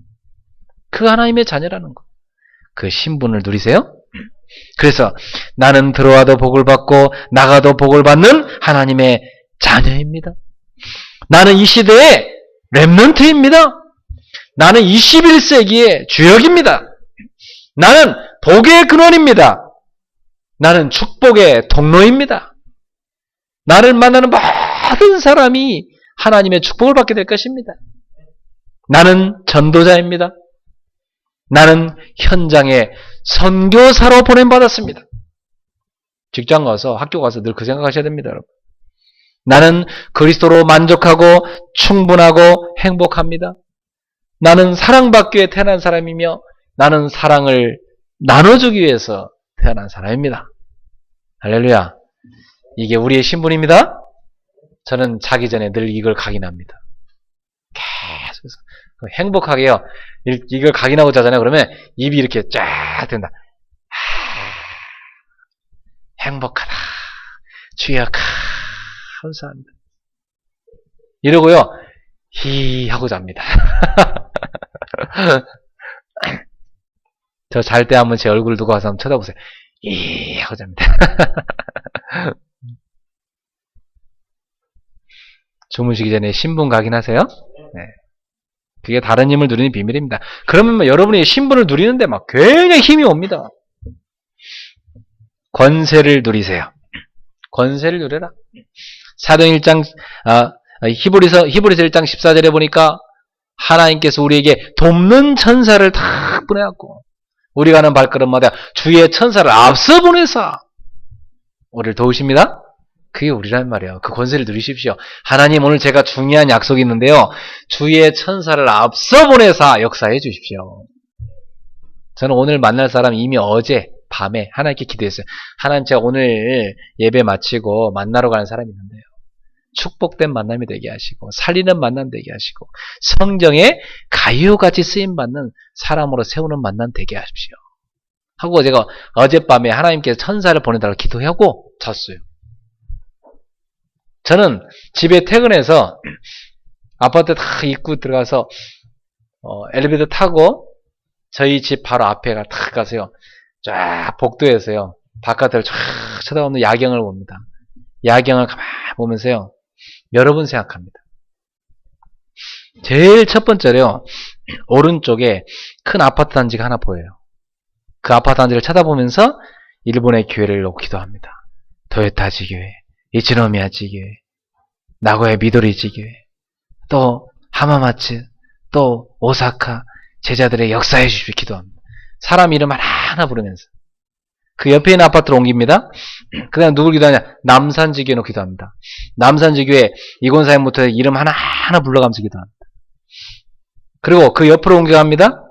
그 하나님의 자녀라는 것. 그 신분을 누리세요. 그래서 나는 들어와도 복을 받고 나가도 복을 받는 하나님의 자녀입니다. 나는 이 시대의 렘넌트입니다. 나는 21세기의 주역입니다. 나는 복의 근원입니다. 나는 축복의 통로입니다. 나를 만나는 모든 사람이 하나님의 축복을 받게 될 것입니다. 나는 전도자입니다. 나는 현장에 선교사로 보냄받았습니다. 직장 가서 학교 가서 늘 그 생각하셔야 됩니다. 여러분. 나는 그리스도로 만족하고 충분하고 행복합니다. 나는 사랑받기 위해 태어난 사람이며 나는 사랑을 나눠주기 위해서 태어난 사람입니다. 할렐루야. 이게 우리의 신분입니다. 저는 자기 전에 늘 이걸 각인합니다. 계속해서 행복하게요. 이걸 각인하고 자잖아요. 그러면 입이 이렇게 쫙 된다. 행복하다. 주여 감사합니다. 이러고요. 히 하고 잡니다. 저 잘 때 한번 제 얼굴 두고 와서 한번 쳐다보세요. 히 하고 잡니다. 주무시기 전에 신분 각인하세요. 네. 그게 다른 힘을 누리는 비밀입니다. 그러면 여러분이 신분을 누리는데 막 굉장히 힘이 옵니다. 권세를 누리세요. 권세를 누려라. 사도행 1장 히브리서 1장 14절에 보니까 하나님께서 우리에게 돕는 천사를 다 보내갖고 우리가 하는 발걸음마다 주의 천사를 앞서 보내서 우리를 도우십니다. 그게 우리란 말이에요. 그 권세를 누리십시오. 하나님 오늘 제가 중요한 약속이 있는데요. 주의 천사를 앞서 보내사 역사해 주십시오. 저는 오늘 만날 사람 이미 어제 밤에 하나님께 기도했어요. 하나님 제가 오늘 예배 마치고 만나러 가는 사람이 있는데요. 축복된 만남이 되게 하시고 살리는 만남 되게 하시고 성경에 가요같이 쓰임받는 사람으로 세우는 만남 되게 하십시오. 하고 제가 어젯밤에 하나님께서 천사를 보내달라고 기도하고 잤어요. 저는 집에 퇴근해서 아파트 다 입구 들어가서 엘리베이터 타고 저희 집 바로 앞에가 탁 가서요. 쫙 복도에서요. 바깥을 쫙 쳐다보는 야경을 봅니다. 야경을 가만히 보면서요. 여러분 생각합니다. 제일 첫 번째로요. 오른쪽에 큰 아파트 단지가 하나 보여요. 그 아파트 단지를 쳐다보면서 일본의 교회를 놓고 기도합니다. 도요타지 교회, 이치노미야지 교회, 나고야 미도리지 교회, 또 하마마츠, 또 오사카 제자들의 역사해 주십시오 기도합니다. 사람 이름 하나하나 부르면서 그 옆에 있는 아파트로 옮깁니다. 그 다음 누굴 기도하냐? 남산지교로 기도합니다. 남산지교에 이권사님부터 이름 하나하나 불러가면서 기도합니다. 그리고 그 옆으로 옮겨갑니다.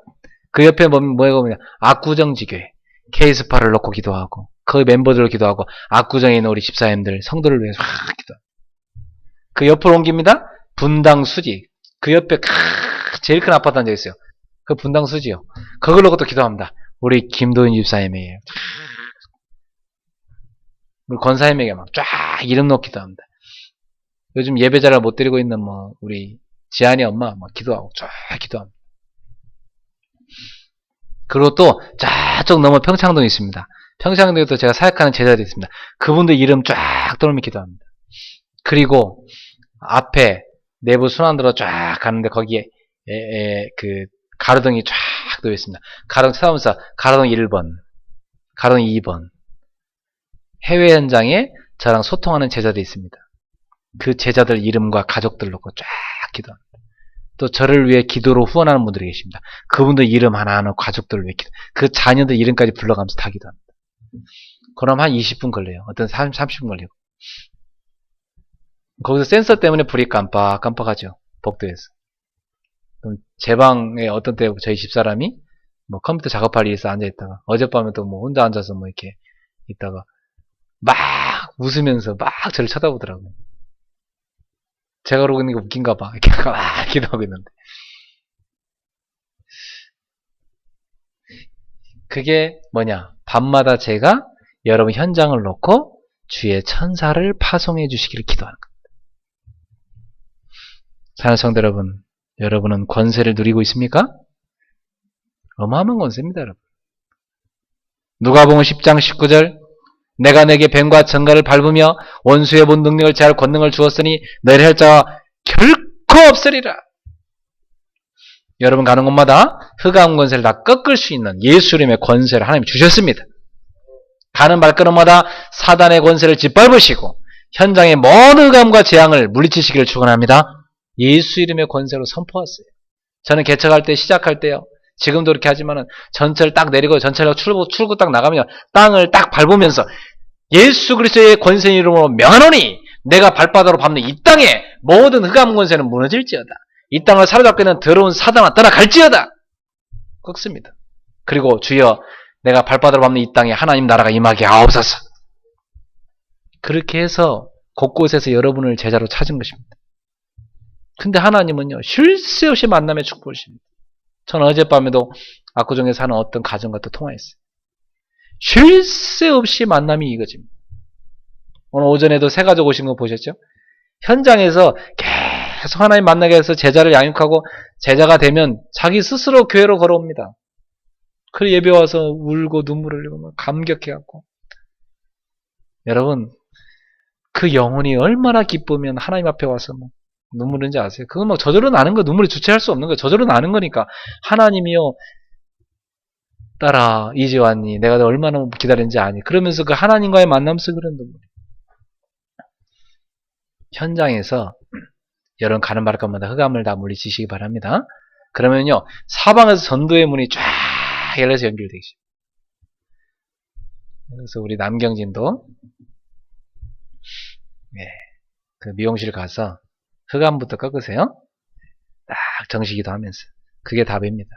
그 옆에 뭐냐? 압구정지교회 케이스파를 넣고 기도하고 그 멤버들을 기도하고 압구정에 있는 우리 집사님들 성도를 위해서 기도합니다. 그 옆으로 옮깁니다. 분당수지 그 옆에 제일 큰 아파트 앉아 있어요. 그 분당수지요. 그걸 놓고 또 기도합니다. 우리 김도인 집사님에게 우리 권사님에게 막 쫙 이름 넣고 기도합니다. 요즘 예배자를 못 드리고 있는 우리 지안이 엄마 막 기도하고 쫙 기도합니다. 그리고 또 저쪽 넘어 평창동이 있습니다. 평창동에 또 제가 사역하는 제자들이 있습니다. 그분들 이름 쫙 떠올리며 기도합니다. 그리고 앞에 내부 순환도로 쫙 가는데 거기에 그 가로등이 쫙 놓여 있습니다. 가로등 찾아보면서 가로등 1번, 가로등 2번. 해외 현장에 저랑 소통하는 제자들이 있습니다. 그 제자들 이름과 가족들 놓고 쫙 기도합니다. 또 저를 위해 기도로 후원하는 분들이 계십니다. 그분들 이름 하나하나 가족들을 위해 기도. 그 자녀들 이름까지 불러가면서 다 기도합니다. 그럼 한 20분 걸려요. 어떤 30분 걸리고. 거기서 센서 때문에 불이 깜빡하죠. 복도에서. 그럼 제 방에 어떤 때 저희 집사람이 컴퓨터 작업할 일이 있어 앉아있다가 어젯밤에 또 혼자 앉아서 이렇게 있다가 막 웃으면서 막 저를 쳐다보더라고요. 제가 그러고 있는 게 웃긴가 봐. 이렇게 막 기도하고 있는데. 그게 뭐냐? 밤마다 제가 여러분 현장을 놓고 주의 천사를 파송해 주시기를 기도하는 겁니다. 사랑하는 성도 여러분, 여러분은 권세를 누리고 있습니까? 어마어마한 권세입니다, 여러분. 누가복음 10장 19절 내가 내게 뱀과 정갈을 밟으며 원수의 본 능력을 제할 권능을 주었으니 너희를 할 자가 결코 없으리라. 여러분 가는 곳마다 흑암 권세를 다 꺾을 수 있는 예수 이름의 권세를 하나님 주셨습니다. 가는 발걸음마다 사단의 권세를 짓밟으시고 현장의 모든 흑암과 재앙을 물리치시기를 축원합니다. 예수 이름의 권세로 선포했어요. 저는 개척할 때 시작할 때요. 지금도 그렇게 하지만은 전철 딱 내리고 전철역 출구 딱 나가면 땅을 딱 밟으면서 예수 그리스도의 권세 이름으로 명하노니 내가 발바닥으로 밟는 이 땅에 모든 흑암 권세는 무너질지어다. 이 땅을 사로잡고 있는 더러운 사단아 떠나갈지어다. 꺾습니다. 그리고 주여 내가 발바닥으로 밟는 이 땅에 하나님 나라가 임하게 하옵소서. 그렇게 해서 곳곳에서 여러분을 제자로 찾은 것입니다. 근데 하나님은요 쉴 새 없이 만남의 축복을 주십니다. 저는 어젯밤에도 압구정에 사는 어떤 가정과 또 통화했어요. 쉴 새 없이 만남이 이거집니다. 오늘 오전에도 새 가족 오신 거 보셨죠? 현장에서 계속 하나님 만나게 해서 제자를 양육하고 제자가 되면 자기 스스로 교회로 걸어옵니다. 그리고 예배 와서 울고 눈물을 흘리고 막 감격해갖고. 여러분 그 영혼이 얼마나 기쁘면 하나님 앞에 와서 눈물 흘리는지 아세요? 그건 저절로 나는 거 눈물이 주체할 수 없는 거예요. 저절로 나는 거니까. 하나님이요 딸아 이제 왔니? 내가 너 얼마나 기다렸는지 아니? 그러면서 그 하나님과의 만남 속에 그런 눈물이. 현장에서 여러분 가는 발걸음마다 흑암을 다 물리치시기 바랍니다. 그러면요 사방에서 전도의 문이 쫙 열려서 연결되죠. 그래서 우리 남경진도 그 미용실 가서 흑암부터 꺾으세요. 딱 정식기도 하면서. 그게 답입니다.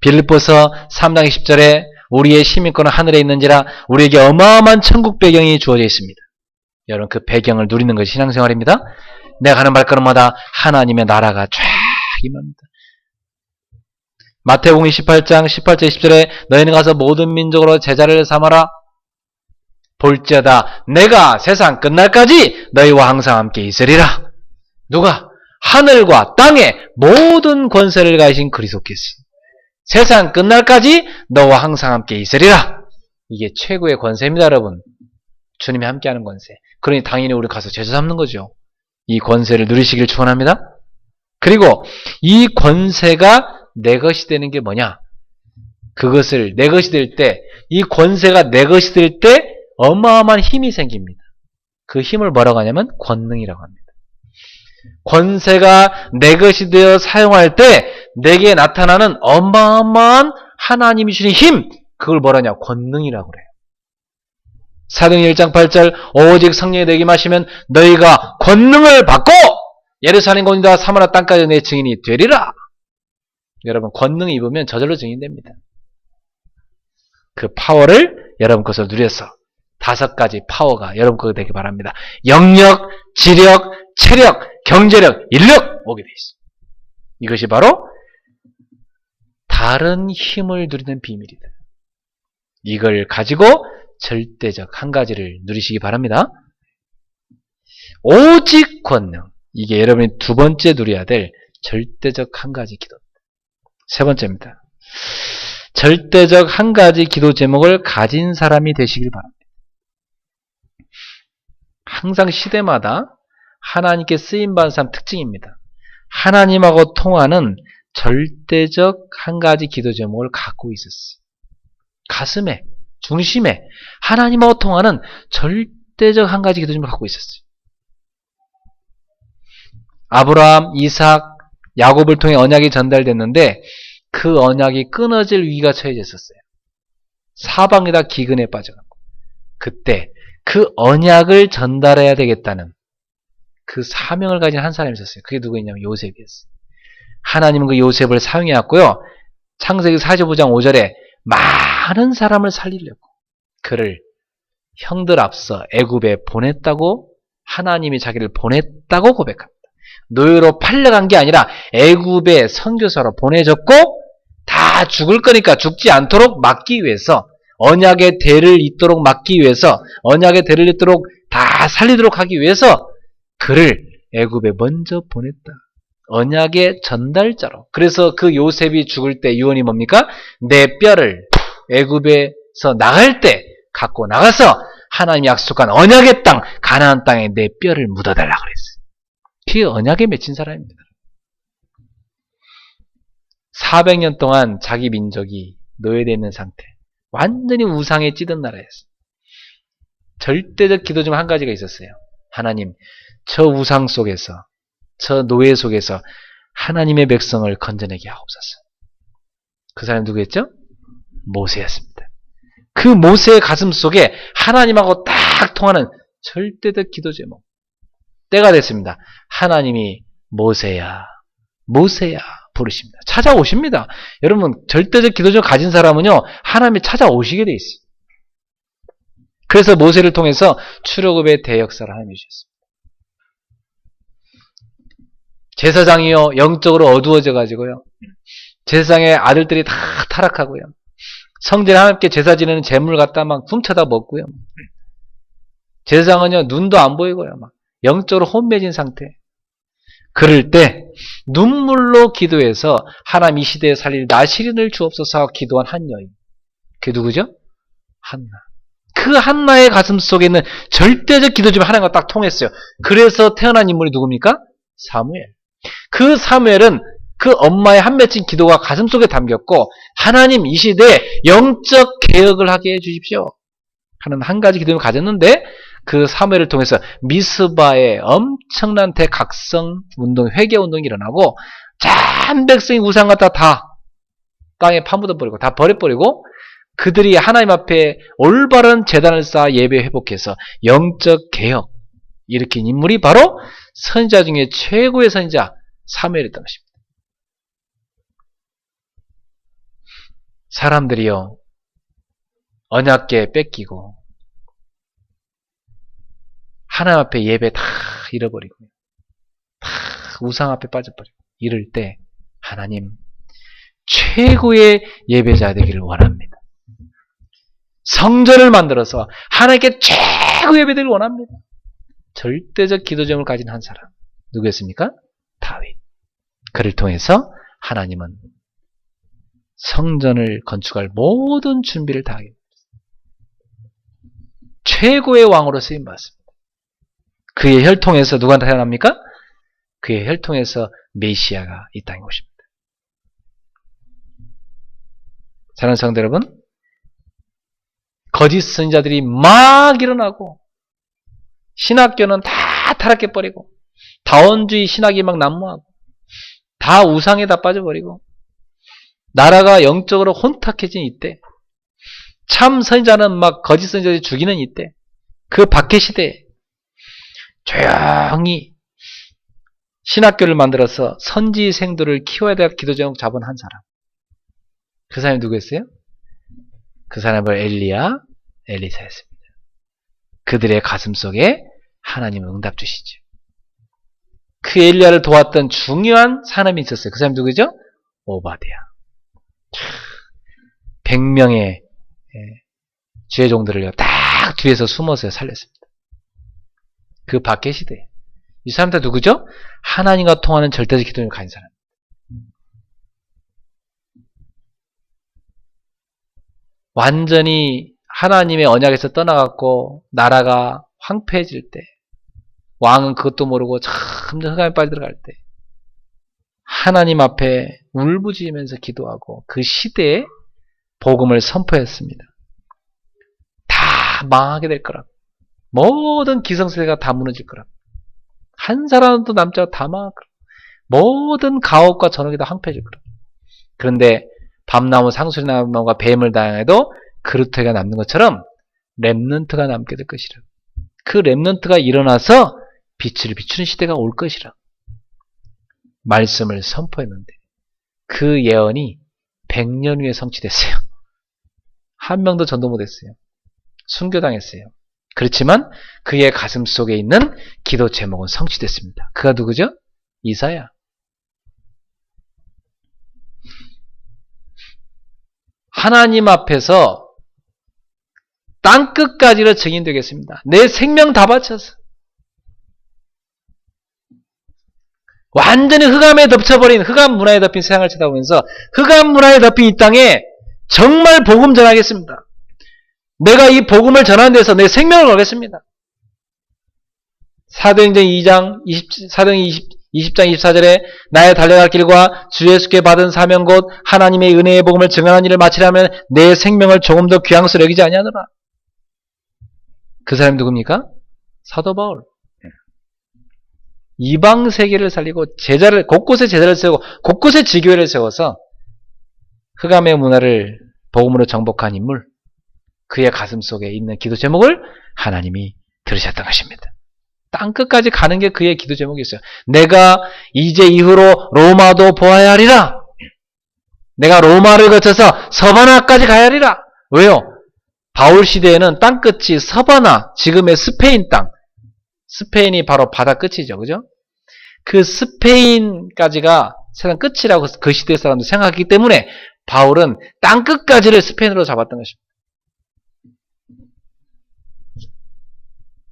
빌립보서 3장 10절에 우리의 시민권은 하늘에 있는지라 우리에게 어마어마한 천국 배경이 주어져 있습니다. 여러분 그 배경을 누리는 것이 신앙생활입니다. 내가 가는 발걸음마다 하나님의 나라가 쫙 임합니다. 마태복음 28장 18절 20절에 너희는 가서 모든 민족으로 제자를 삼아라. 볼지어다 내가 세상 끝날까지 너희와 항상 함께 있으리라. 누가? 하늘과 땅의 모든 권세를 가지신 그리스도께서 세상 끝날까지 너와 항상 함께 있으리라. 이게 최고의 권세입니다, 여러분. 주님이 함께하는 권세. 그러니 당연히 우리 가서 제자 삼는 거죠. 이 권세를 누리시길 축원합니다. 그리고 이 권세가 내 것이 되는 게 뭐냐? 그것을 내 것이 될 때, 이 권세가 내 것이 될 때 어마어마한 힘이 생깁니다. 그 힘을 뭐라고 하냐면 권능이라고 합니다. 권세가 내 것이 되어 사용할 때 내게 나타나는 어마어마한 하나님이 주신 힘, 그걸 뭐라냐? 권능이라고 그래요. 사도행전 1장 8절 오직 성령이 너에게 마시면 너희가 권능을 받고 예루살렘 온 유다 사마리아 땅까지 내 증인이 되리라. 여러분 권능 입으면 저절로 증인됩니다. 그 파워를 여러분 것을 누려서 5가지 파워가 여러분 것이 되기 바랍니다. 영력, 지력, 체력, 경제력, 인력 오게 돼 있습니다. 이것이 바로 다른 힘을 누리는 비밀이다. 이걸 가지고 절대적 한 가지를 누리시기 바랍니다. 오직 권능. 이게 여러분이 두 번째 누려야 될 절대적 한 가지 기도입니다. 세 번째입니다. 절대적 한 가지 기도 제목을 가진 사람이 되시길 바랍니다. 항상 시대마다 하나님께 쓰임받은 사람 특징입니다. 하나님하고 통하는 절대적 한 가지 기도 제목을 갖고 있었어요. 가슴에, 중심에 하나님하고 통하는 절대적 한 가지 기도 제목을 갖고 있었어요. 아브라함, 이삭, 야곱을 통해 언약이 전달됐는데 그 언약이 끊어질 위기가 처해졌었어요. 사방에다 기근에 빠져가고 그때 그 언약을 전달해야 되겠다는 그 사명을 가진 한 사람이 있었어요. 그게 누구였냐면 요셉이었어요. 하나님은 그 요셉을 사용해왔고요. 창세기 45장 5절에 많은 사람을 살리려고 그를 형들 앞서 애굽에 보냈다고 하나님이 자기를 보냈다고 고백합니다. 노예로 팔려간 게 아니라 애굽의 선교사로 보내졌고 다 죽을 거니까 죽지 않도록 막기 위해서 언약의 대를 잇도록 막기 위해서 언약의 대를 잇도록 다 살리도록 하기 위해서 그를 애굽에 먼저 보냈다. 언약의 전달자로. 그래서 그 요셉이 죽을 때 유언이 뭡니까? 내 뼈를 애굽에서 나갈 때 갖고 나가서 하나님이 약속한 언약의 땅 가나안 땅에 내 뼈를 묻어달라고 그랬어요. 그게 언약에 맺힌 사람입니다. 400년 동안 자기 민족이 노예되어 있는 상태, 완전히 우상에 찌든 나라였어요. 절대적 기도 중 한 가지가 있었어요. 하나님, 저 우상 속에서, 저 노예 속에서 하나님의 백성을 건져내게 하옵소서. 그 사람이 누구였죠? 모세였습니다. 그 모세의 가슴 속에 하나님하고 딱 통하는 절대적 기도 제목. 때가 됐습니다. 하나님이 모세야, 모세야 부르십니다. 찾아오십니다. 여러분 절대적 기도적 가진 사람은요 하나님이 찾아오시게 돼 있어요. 그래서 모세를 통해서 출애굽의 대역사를 하나님이 주셨습니다. 제사장이요 영적으로 어두워져 가지고요 제사장의 아들들이 다 타락하고요 성전에 하나님께 제사 지내는 재물 갖다 막 훔쳐다 먹고요 제사장은요 눈도 안 보이고요 막 영적으로 혼매진 상태. 그럴 때 눈물로 기도해서 하나님 이 시대에 살릴 나시린을 주옵소서 하고 기도한 한 여인. 그게 누구죠? 한나. 그 한나의 가슴 속에 있는 절대적 기도 중에 하나가 딱 통했어요. 그래서 태어난 인물이 누굽니까? 사무엘. 그 사무엘은 그 엄마의 한 맺힌 기도가 가슴 속에 담겼고 하나님 이 시대에 영적 개혁을 하게 해주십시오 하는 한 가지 기도를 가졌는데 그 사무엘을 통해서 미스바에 엄청난 대각성 운동, 회개 운동이 일어나고 전 백성이 우상 갖다 다 땅에 파묻어버리고 다 버려버리고 그들이 하나님 앞에 올바른 제단을 쌓아 예배 회복해서 영적 개혁 일으킨 인물이 바로 선지자 중에 최고의 선지자 사무엘이었던 것입니다. 사람들이요 언약궤 뺏기고 하나님 앞에 예배 다 잃어버리고 다 우상 앞에 빠져버리고 이럴 때 하나님 최고의 예배자 되기를 원합니다. 성전을 만들어서 하나님께 최고 예배되기를 원합니다. 절대적 기도 제목을 가진 한 사람 누구였습니까? 다윗. 그를 통해서 하나님은 성전을 건축할 모든 준비를 다 하게 됩니다. 최고의 왕으로 쓰임받습니다. 그의 혈통에서 누가 태어납니까? 그의 혈통에서 메시아가 이 땅에 오십니다. 사랑하는 성도 여러분, 거짓 선지자들이 막 일어나고 신학교는 다 타락해버리고 다원주의 신학이 막 난무하고 다 우상에 다 빠져버리고 나라가 영적으로 혼탁해진 이때 참 선지자는 막 거짓 선지자들이 죽이는 이때 그 박해 시대에 조용히 신학교를 만들어서 선지생들을 키워야 될 기도 제목 잡은 한 사람. 그 사람이 누구였어요? 그 사람은 엘리야, 엘리사였습니다. 그들의 가슴 속에 하나님은 응답 주시죠. 그 엘리야를 도왔던 중요한 사람이 있었어요. 그 사람이 누구죠? 오바댜. 100명의 주의 종들을 딱 뒤에서 숨어서 살렸습니다. 그 박해 시대에. 이 사람 다 누구죠? 하나님과 통하는 절대적 기도를 가진 사람. 완전히 하나님의 언약에서 떠나갔고 나라가 황폐해질 때, 왕은 그것도 모르고 점점 흑암에 빠져 들어갈 때 하나님 앞에 울부짖으면서 기도하고 그 시대에 복음을 선포했습니다. 다 망하게 될 거라고. 모든 기성세대가 다 무너질 거라고. 한 사람도 남자가 다 망할 거라고. 모든 가옥과 전역이 다 황폐해질 거라고. 그런데 밤나무, 상수리나무가 뱀을 당해도 그루터기가 남는 것처럼 렘넌트가 남게 될 것이라고. 그 렘넌트가 일어나서 빛을 비추는 시대가 올 것이라고. 말씀을 선포했는데 그 예언이 100년 후에 성취됐어요. 한 명도 전도 못했어요. 순교당했어요. 그렇지만 그의 가슴 속에 있는 기도 제목은 성취됐습니다. 그가 누구죠? 이사야. 하나님 앞에서 땅끝까지로 증인되겠습니다. 내 생명 다 바쳐서. 완전히 흑암에 덮쳐버린, 흑암 문화에 덮인 세상을 쳐다보면서 흑암 문화에 덮인 이 땅에 정말 복음 전하겠습니다. 내가 이 복음을 전하는 데서 내 생명을 걸겠습니다. 사도행전 20장 24절에 나의 달려갈 길과 주 예수께 받은 사명 곧 하나님의 은혜의 복음을 증언하는 일을 마치려면 내 생명을 조금 더 귀양스러 여기지 아니하노라. 그 사람이 누굽니까? 사도 바울. 이방 세계를 살리고 곳곳에 제자를 세우고 곳곳에 지교회를 세워서 흑암의 문화를 복음으로 정복한 인물, 그의 가슴 속에 있는 기도 제목을 하나님이 들으셨던 것입니다. 땅끝까지 가는 게 그의 기도 제목이 있어요. 내가 이제 이후로 로마도 보아야 하리라. 내가 로마를 거쳐서 서바나까지 가야 하리라. 왜요? 바울 시대에는 땅끝이 서바나, 지금의 스페인 땅. 스페인이 바로 바다 끝이죠. 그죠? 그 스페인까지가 세상 끝이라고 그 시대 사람들 생각했기 때문에 바울은 땅끝까지를 스페인으로 잡았던 것입니다.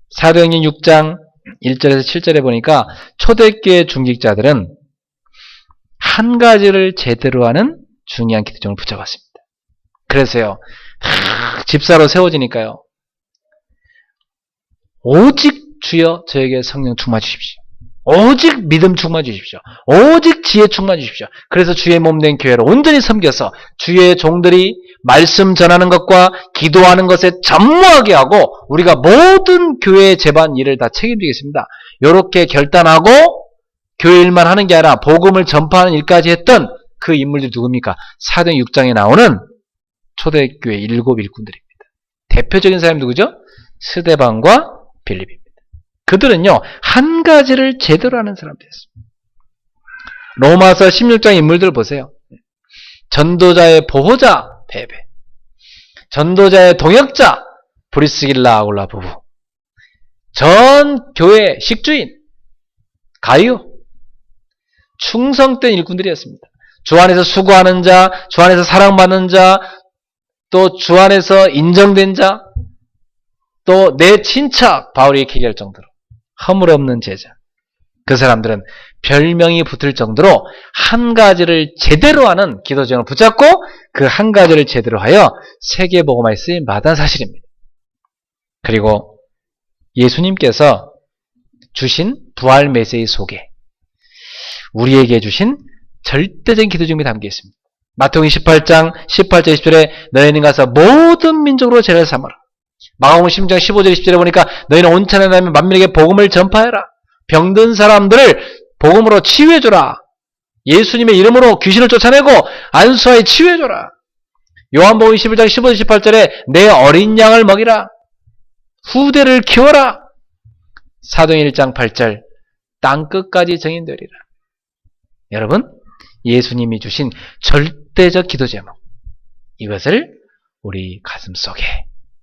사도행전 6장 1절에서 7절에 보니까 초대교회 중직자들은 한 가지를 제대로 하는 중요한 기도점을 붙잡았습니다. 그래서요, 집사로 세워지니까요, 오직 주여 저에게 성령 충만 주십시오. 오직 믿음 충만 주십시오. 오직 지혜 충만 주십시오. 그래서 주의 몸된 교회를 온전히 섬겨서 주의 종들이 말씀 전하는 것과 기도하는 것에 전무하게 하고 우리가 모든 교회의 제반 일을 다 책임지겠습니다. 이렇게 결단하고 교회 일만 하는 게 아니라 복음을 전파하는 일까지 했던 그 인물들이 누굽니까? 사도행 6장에 나오는 초대교회 7 일꾼들입니다. 대표적인 사람이 누구죠? 스데반과 빌립입니다. 그들은요, 한 가지를 제대로 하는 사람들이었습니다. 로마서 16장 인물들 보세요. 전도자의 보호자 베베, 전도자의 동역자 브리스길라 아굴라 부부, 전 교회 식주인 가이오, 충성된 일꾼들이었습니다. 주 안에서 수고하는 자, 주 안에서 사랑받는 자, 또 주 안에서 인정된 자, 또 내 친척 바울이 이렇게 얘기할 정도로 허물없는 제자. 그 사람들은 별명이 붙을 정도로 한 가지를 제대로 하는 기도정을 붙잡고 그 한 가지를 제대로 하여 세계복음화에 쓰임 받은 사실입니다. 그리고 예수님께서 주신 부활 메시지 속에 우리에게 주신 절대적인 기도중이 담겨 있습니다. 마태복음 18장 18절 20절에 너희는 가서 모든 민족으로 제자를 삼아라. 마가복음 16장 15절 20절에 보니까 너희는 온 천하에 나면 만민에게 복음을 전파해라. 병든 사람들을 복음으로 치유해줘라. 예수님의 이름으로 귀신을 쫓아내고 안수하여 치유해줘라. 요한복음 21장 15절 18절에 내 어린 양을 먹이라. 후대를 키워라. 사도행 1장 8절 땅끝까지 증인되리라. 여러분, 예수님이 주신 절대적 기도 제목, 이것을 우리 가슴속에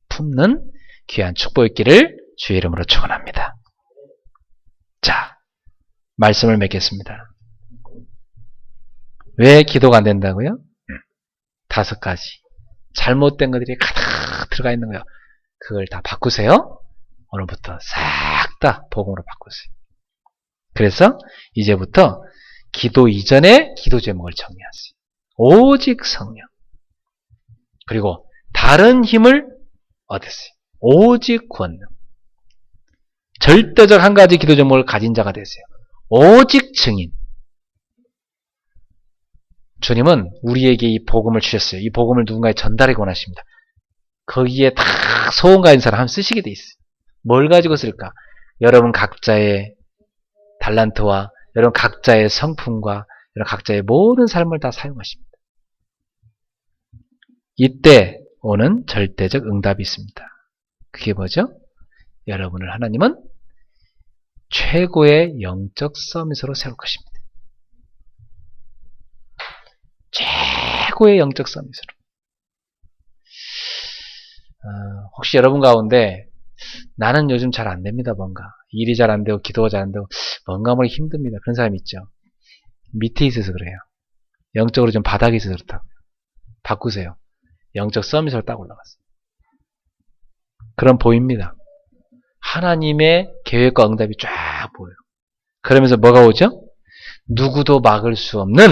품는 귀한 축복의 주의 이름으로 축원합니다. 자, 말씀을 맺겠습니다. 왜 기도가 안 된다고요? 5가지 잘못된 것들이 가득 들어가 있는 거예요. 그걸 다 바꾸세요. 오늘부터 싹 다 복음으로 바꾸세요. 그래서 이제부터 기도 이전에 기도 제목을 정리하세요. 오직 성령. 그리고 다른 힘을 얻으세요. 오직 권능. 절대적 한 가지 기도 제목을 가진 자가 되세요. 오직 증인. 주님은 우리에게 이 복음을 주셨어요. 이 복음을 누군가에 전달하기 원하십니다. 거기에 다 소원 가진 사람 한번 쓰시게 돼 있어요. 뭘 가지고 쓸까? 여러분 각자의 달란트와 여러분 각자의 성품과 여러분 각자의 모든 삶을 다 사용하십니다. 이때 오는 절대적 응답이 있습니다. 그게 뭐죠? 여러분을 하나님은 최고의 영적 서밋으로 세울 것입니다. 최고의 영적 서밋으로. 혹시 여러분 가운데 나는 요즘 잘 안 됩니다. 뭔가 일이 잘 안 되고 기도가 잘 안 되고 뭔가 모르게 힘듭니다. 그런 사람이 있죠. 밑에 있어서 그래요. 영적으로 좀 바닥에 있어서 그렇다고요. 바꾸세요. 영적 서밋으로 딱 올라갔어요. 그럼 보입니다. 하나님의 계획과 응답이 쫙 보여요. 그러면서 뭐가 오죠? 누구도 막을 수 없는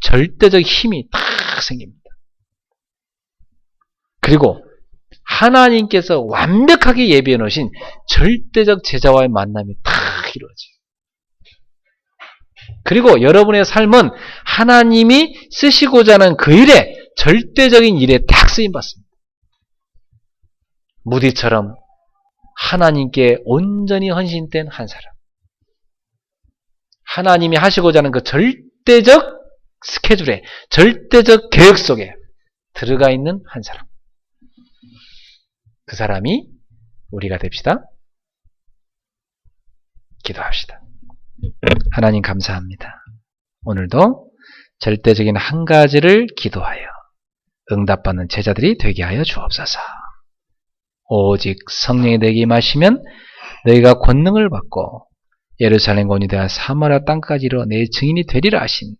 절대적 힘이 딱 생깁니다. 그리고 하나님께서 완벽하게 예비해 놓으신 절대적 제자와의 만남이 딱 이루어져요. 그리고 여러분의 삶은 하나님이 쓰시고자 하는 그 일에 절대적인 일에 딱 쓰임받습니다. 무디처럼 하나님께 온전히 헌신된 한 사람. 하나님이 하시고자 하는 그 절대적 스케줄에, 절대적 계획 속에 들어가 있는 한 사람. 그 사람이 우리가 됩시다. 기도합시다. 하나님 감사합니다. 오늘도 절대적인 한 가지를 기도하여 응답받는 제자들이 되게 하여 주옵소서. 오직 성령이 내게 임하시면 너희가 권능을 받고 예루살렘 온유대와 사마리아 땅까지 이르러 내 증인이 되리라 하신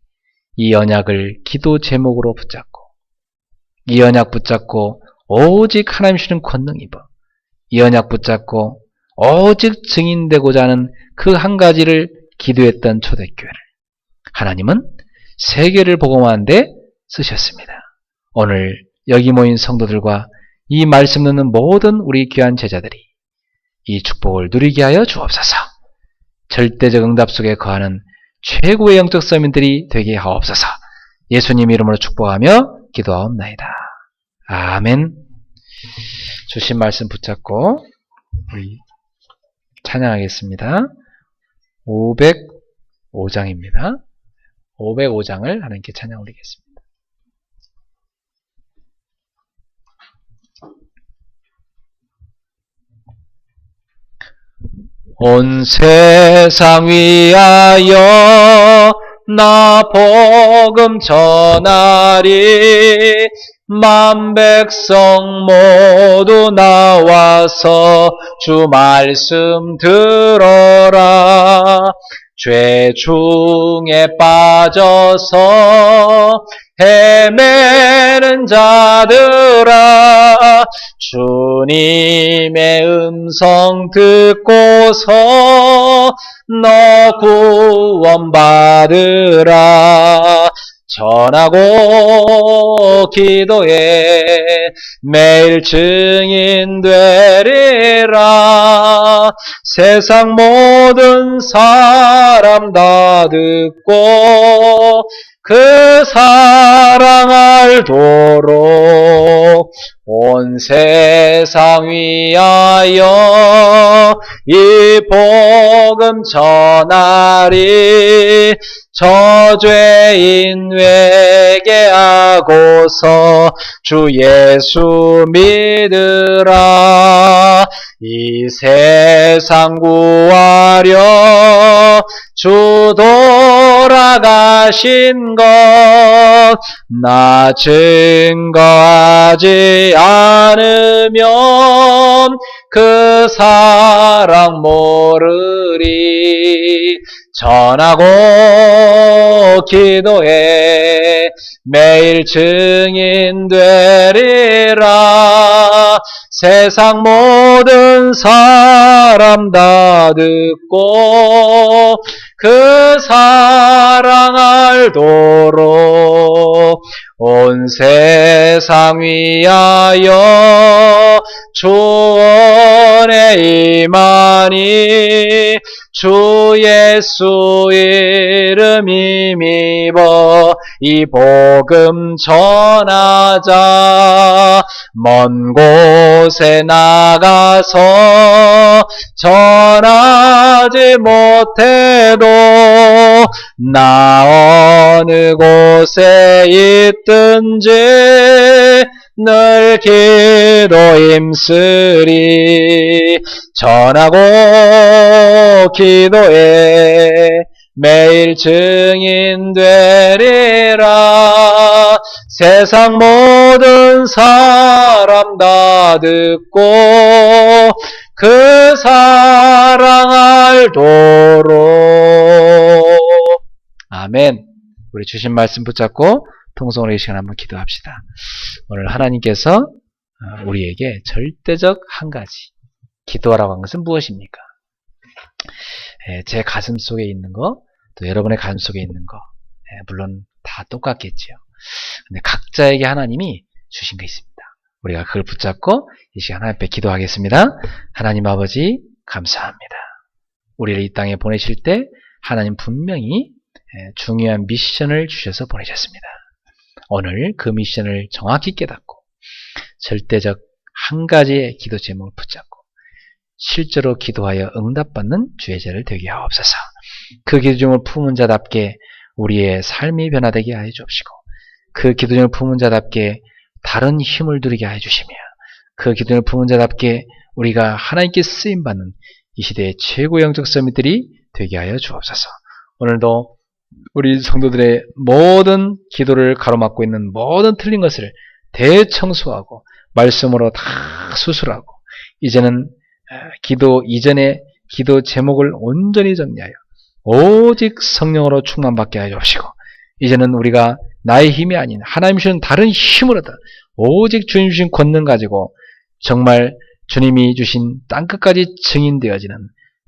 이 언약을 기도 제목으로 붙잡고 이 언약 붙잡고 오직 하나님 주시는 권능 입어 이 언약 붙잡고 오직 증인되고자 하는 그 한 가지를 기도했던 초대교회를 하나님은 세계를 복음하는 데 쓰셨습니다. 오늘 여기 모인 성도들과 이 말씀 듣는 모든 우리 귀한 제자들이 이 축복을 누리게 하여 주옵소서. 절대적 응답 속에 거하는 최고의 영적 서민들이 되게 하옵소서. 예수님 이름으로 축복하며 기도하옵나이다. 아멘. 주신 말씀 붙잡고 우리 찬양하겠습니다. 505장입니다. 505장을 하나님께 찬양 올리겠습니다. 온 세상 위하여 나 복음 전하리 만 백성 모두 나와서 주 말씀 들어라. 죄 중에 빠져서 헤매는 자들아 주님의 음성 듣고서 너 구원받으라. 전하고 기도해 매일 증인 되리라. 세상 모든 사람 다 듣고 그 사랑 알도록 온 세상 위하여 이 복음 전하리. 저죄인 회개하고서 주 예수 믿으라. 이 세상 구하려 주 돌아가신 것 나 증거하지 않으면 그 사랑 모르리. 전하고 기도해 매일 증인 되리라. 세상 모든 사람 다 듣고 그 사랑 알도록 온 세상 위하여 주원에 임하니 주 예수 이름 힘입어 이 복음 전하자. 먼 곳에 나가서 전하지 못해도 나 어느 곳에 있든지 늘 기도 힘쓰리. 전하고 기도해 매일 증인 되리라. 세상 모든 사람 다 듣고 그 사랑 알도록. 아멘. 우리 주신 말씀 붙잡고 통성으로 이 시간 한번 기도합시다. 오늘 하나님께서 우리에게 절대적 한 가지 기도하라고 한 것은 무엇입니까? 제 가슴 속에 있는 거, 또 여러분의 가슴 속에 있는 거, 물론 다 똑같겠지요. 근데 각자에게 하나님이 주신 게 있습니다. 우리가 그걸 붙잡고 이 시간 하나님 앞에 기도하겠습니다. 하나님 아버지 감사합니다. 우리를 이 땅에 보내실 때 하나님 분명히 중요한 미션을 주셔서 보내셨습니다. 오늘 그 미션을 정확히 깨닫고 절대적 한 가지의 기도 제목을 붙잡고 실제로 기도하여 응답받는 주의 자를 되게 하옵소서. 그 기도 제목을 품은 자답게 우리의 삶이 변화되게 하여 주옵시고 그 기도 제목을 품은 자답게 다른 힘을 누리게 하여 주시며 그 기도 제목을 품은 자답게 우리가 하나님께 쓰임받는 이 시대의 최고 영적 서밋들이 되게 하여 주옵소서. 오늘도 우리 성도들의 모든 기도를 가로막고 있는 모든 틀린 것을 대청소하고 말씀으로 다 수술하고 이제는 기도 이전에 기도 제목을 온전히 정리하여 오직 성령으로 충만받게 하여 주시고 이제는 우리가 나의 힘이 아닌 하나님 주신 다른 힘을 얻어 오직 주님 주신 권능 가지고 정말 주님이 주신 땅끝까지 증인되어지는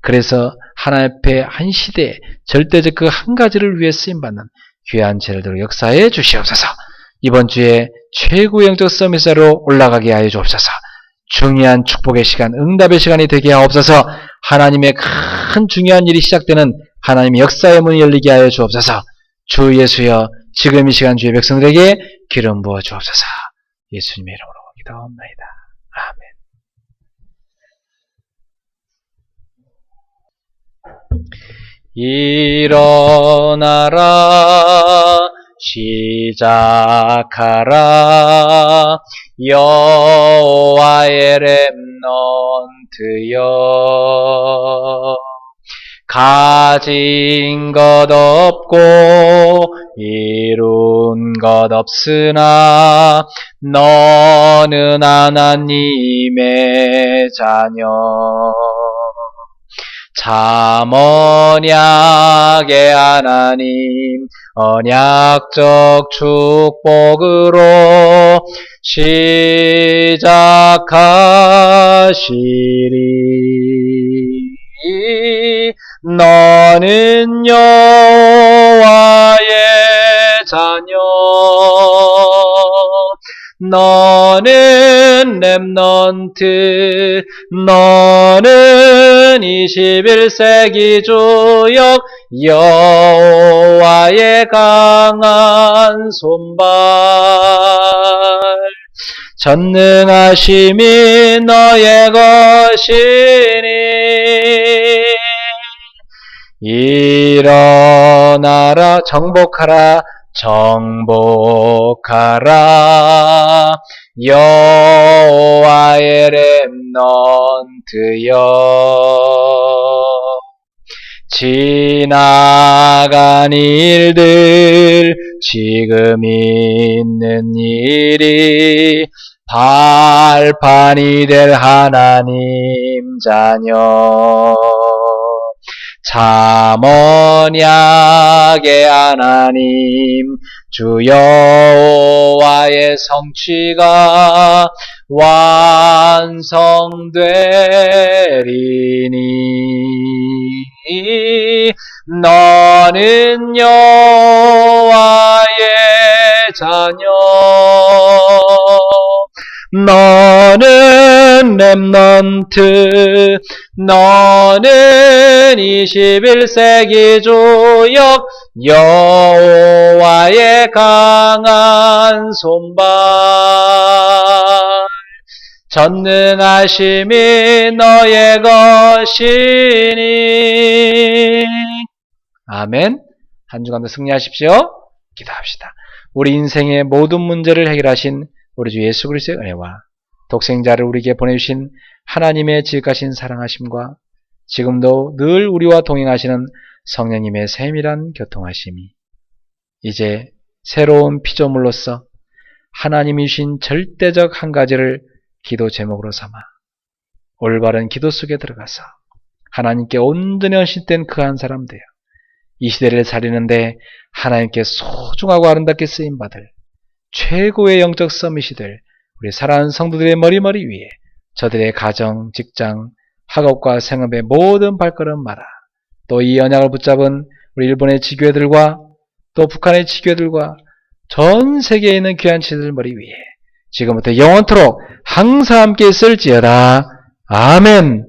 그래서 하나님 앞에 한 시대에 절대적 그 한 가지를 위해 쓰임받는 귀한 제자들로 역사해 주시옵소서. 이번 주에 최고의 영적 서밋으로 올라가게 하여 주옵소서. 중요한 축복의 시간, 응답의 시간이 되게 하옵소서. 하나님의 큰 중요한 일이 시작되는 하나님의 역사의 문이 열리게 하여 주옵소서. 주 예수여 지금 이 시간 주의 백성들에게 기름 부어 주옵소서. 예수님의 이름으로 기도합니다. 아멘. 일어나라 시작하라 여호와의 렘넌트여 가진 것 없고 이룬 것 없으나 너는 하나님의 자녀 참 언약의 하나님 언약적 축복으로 시작하시리 너는 여호와의 자녀 너는 렘넌트 너는 21세기 주역 여호와의 강한 손발 전능하심이 너의 것이니 일어나라 정복하라 정복하라 여호와의 렘넌트여. 지나간 일들 지금 있는 일이 발판이 될 하나님 자녀. 참 언약의 하나님 주 여호와의 성취가 완성되리니 너는 여호와의 자녀. 너는 렘넌트, 너는 21세기 조역 여호와의 강한 손발, 전능하심이 너의 것이니. 아멘. 한 주간도 승리하십시오. 기도합시다. 우리 인생의 모든 문제를 해결하신 우리 주 예수 그리스도의 은혜와 독생자를 우리에게 보내주신 하나님의 지극하신 사랑하심과 지금도 늘 우리와 동행하시는 성령님의 세밀한 교통하심이 이제 새로운 피조물로서 하나님이 주신 절대적 한 가지를 기도 제목으로 삼아 올바른 기도 속에 들어가서 하나님께 온전히 헌신된 그 한 사람 되어 이 시대를 살리는데 하나님께 소중하고 아름답게 쓰임받을 최고의 영적 서밋이 될 우리 사랑하는 성도들의 머리머리 위에 저들의 가정, 직장, 학업과 생업의 모든 발걸음마다 또 이 언약을 붙잡은 우리 일본의 지교회들과 또 북한의 지교회들과 전 세계에 있는 귀한 치들 머리 위에 지금부터 영원토록 항상 함께 있을지어다. 아멘.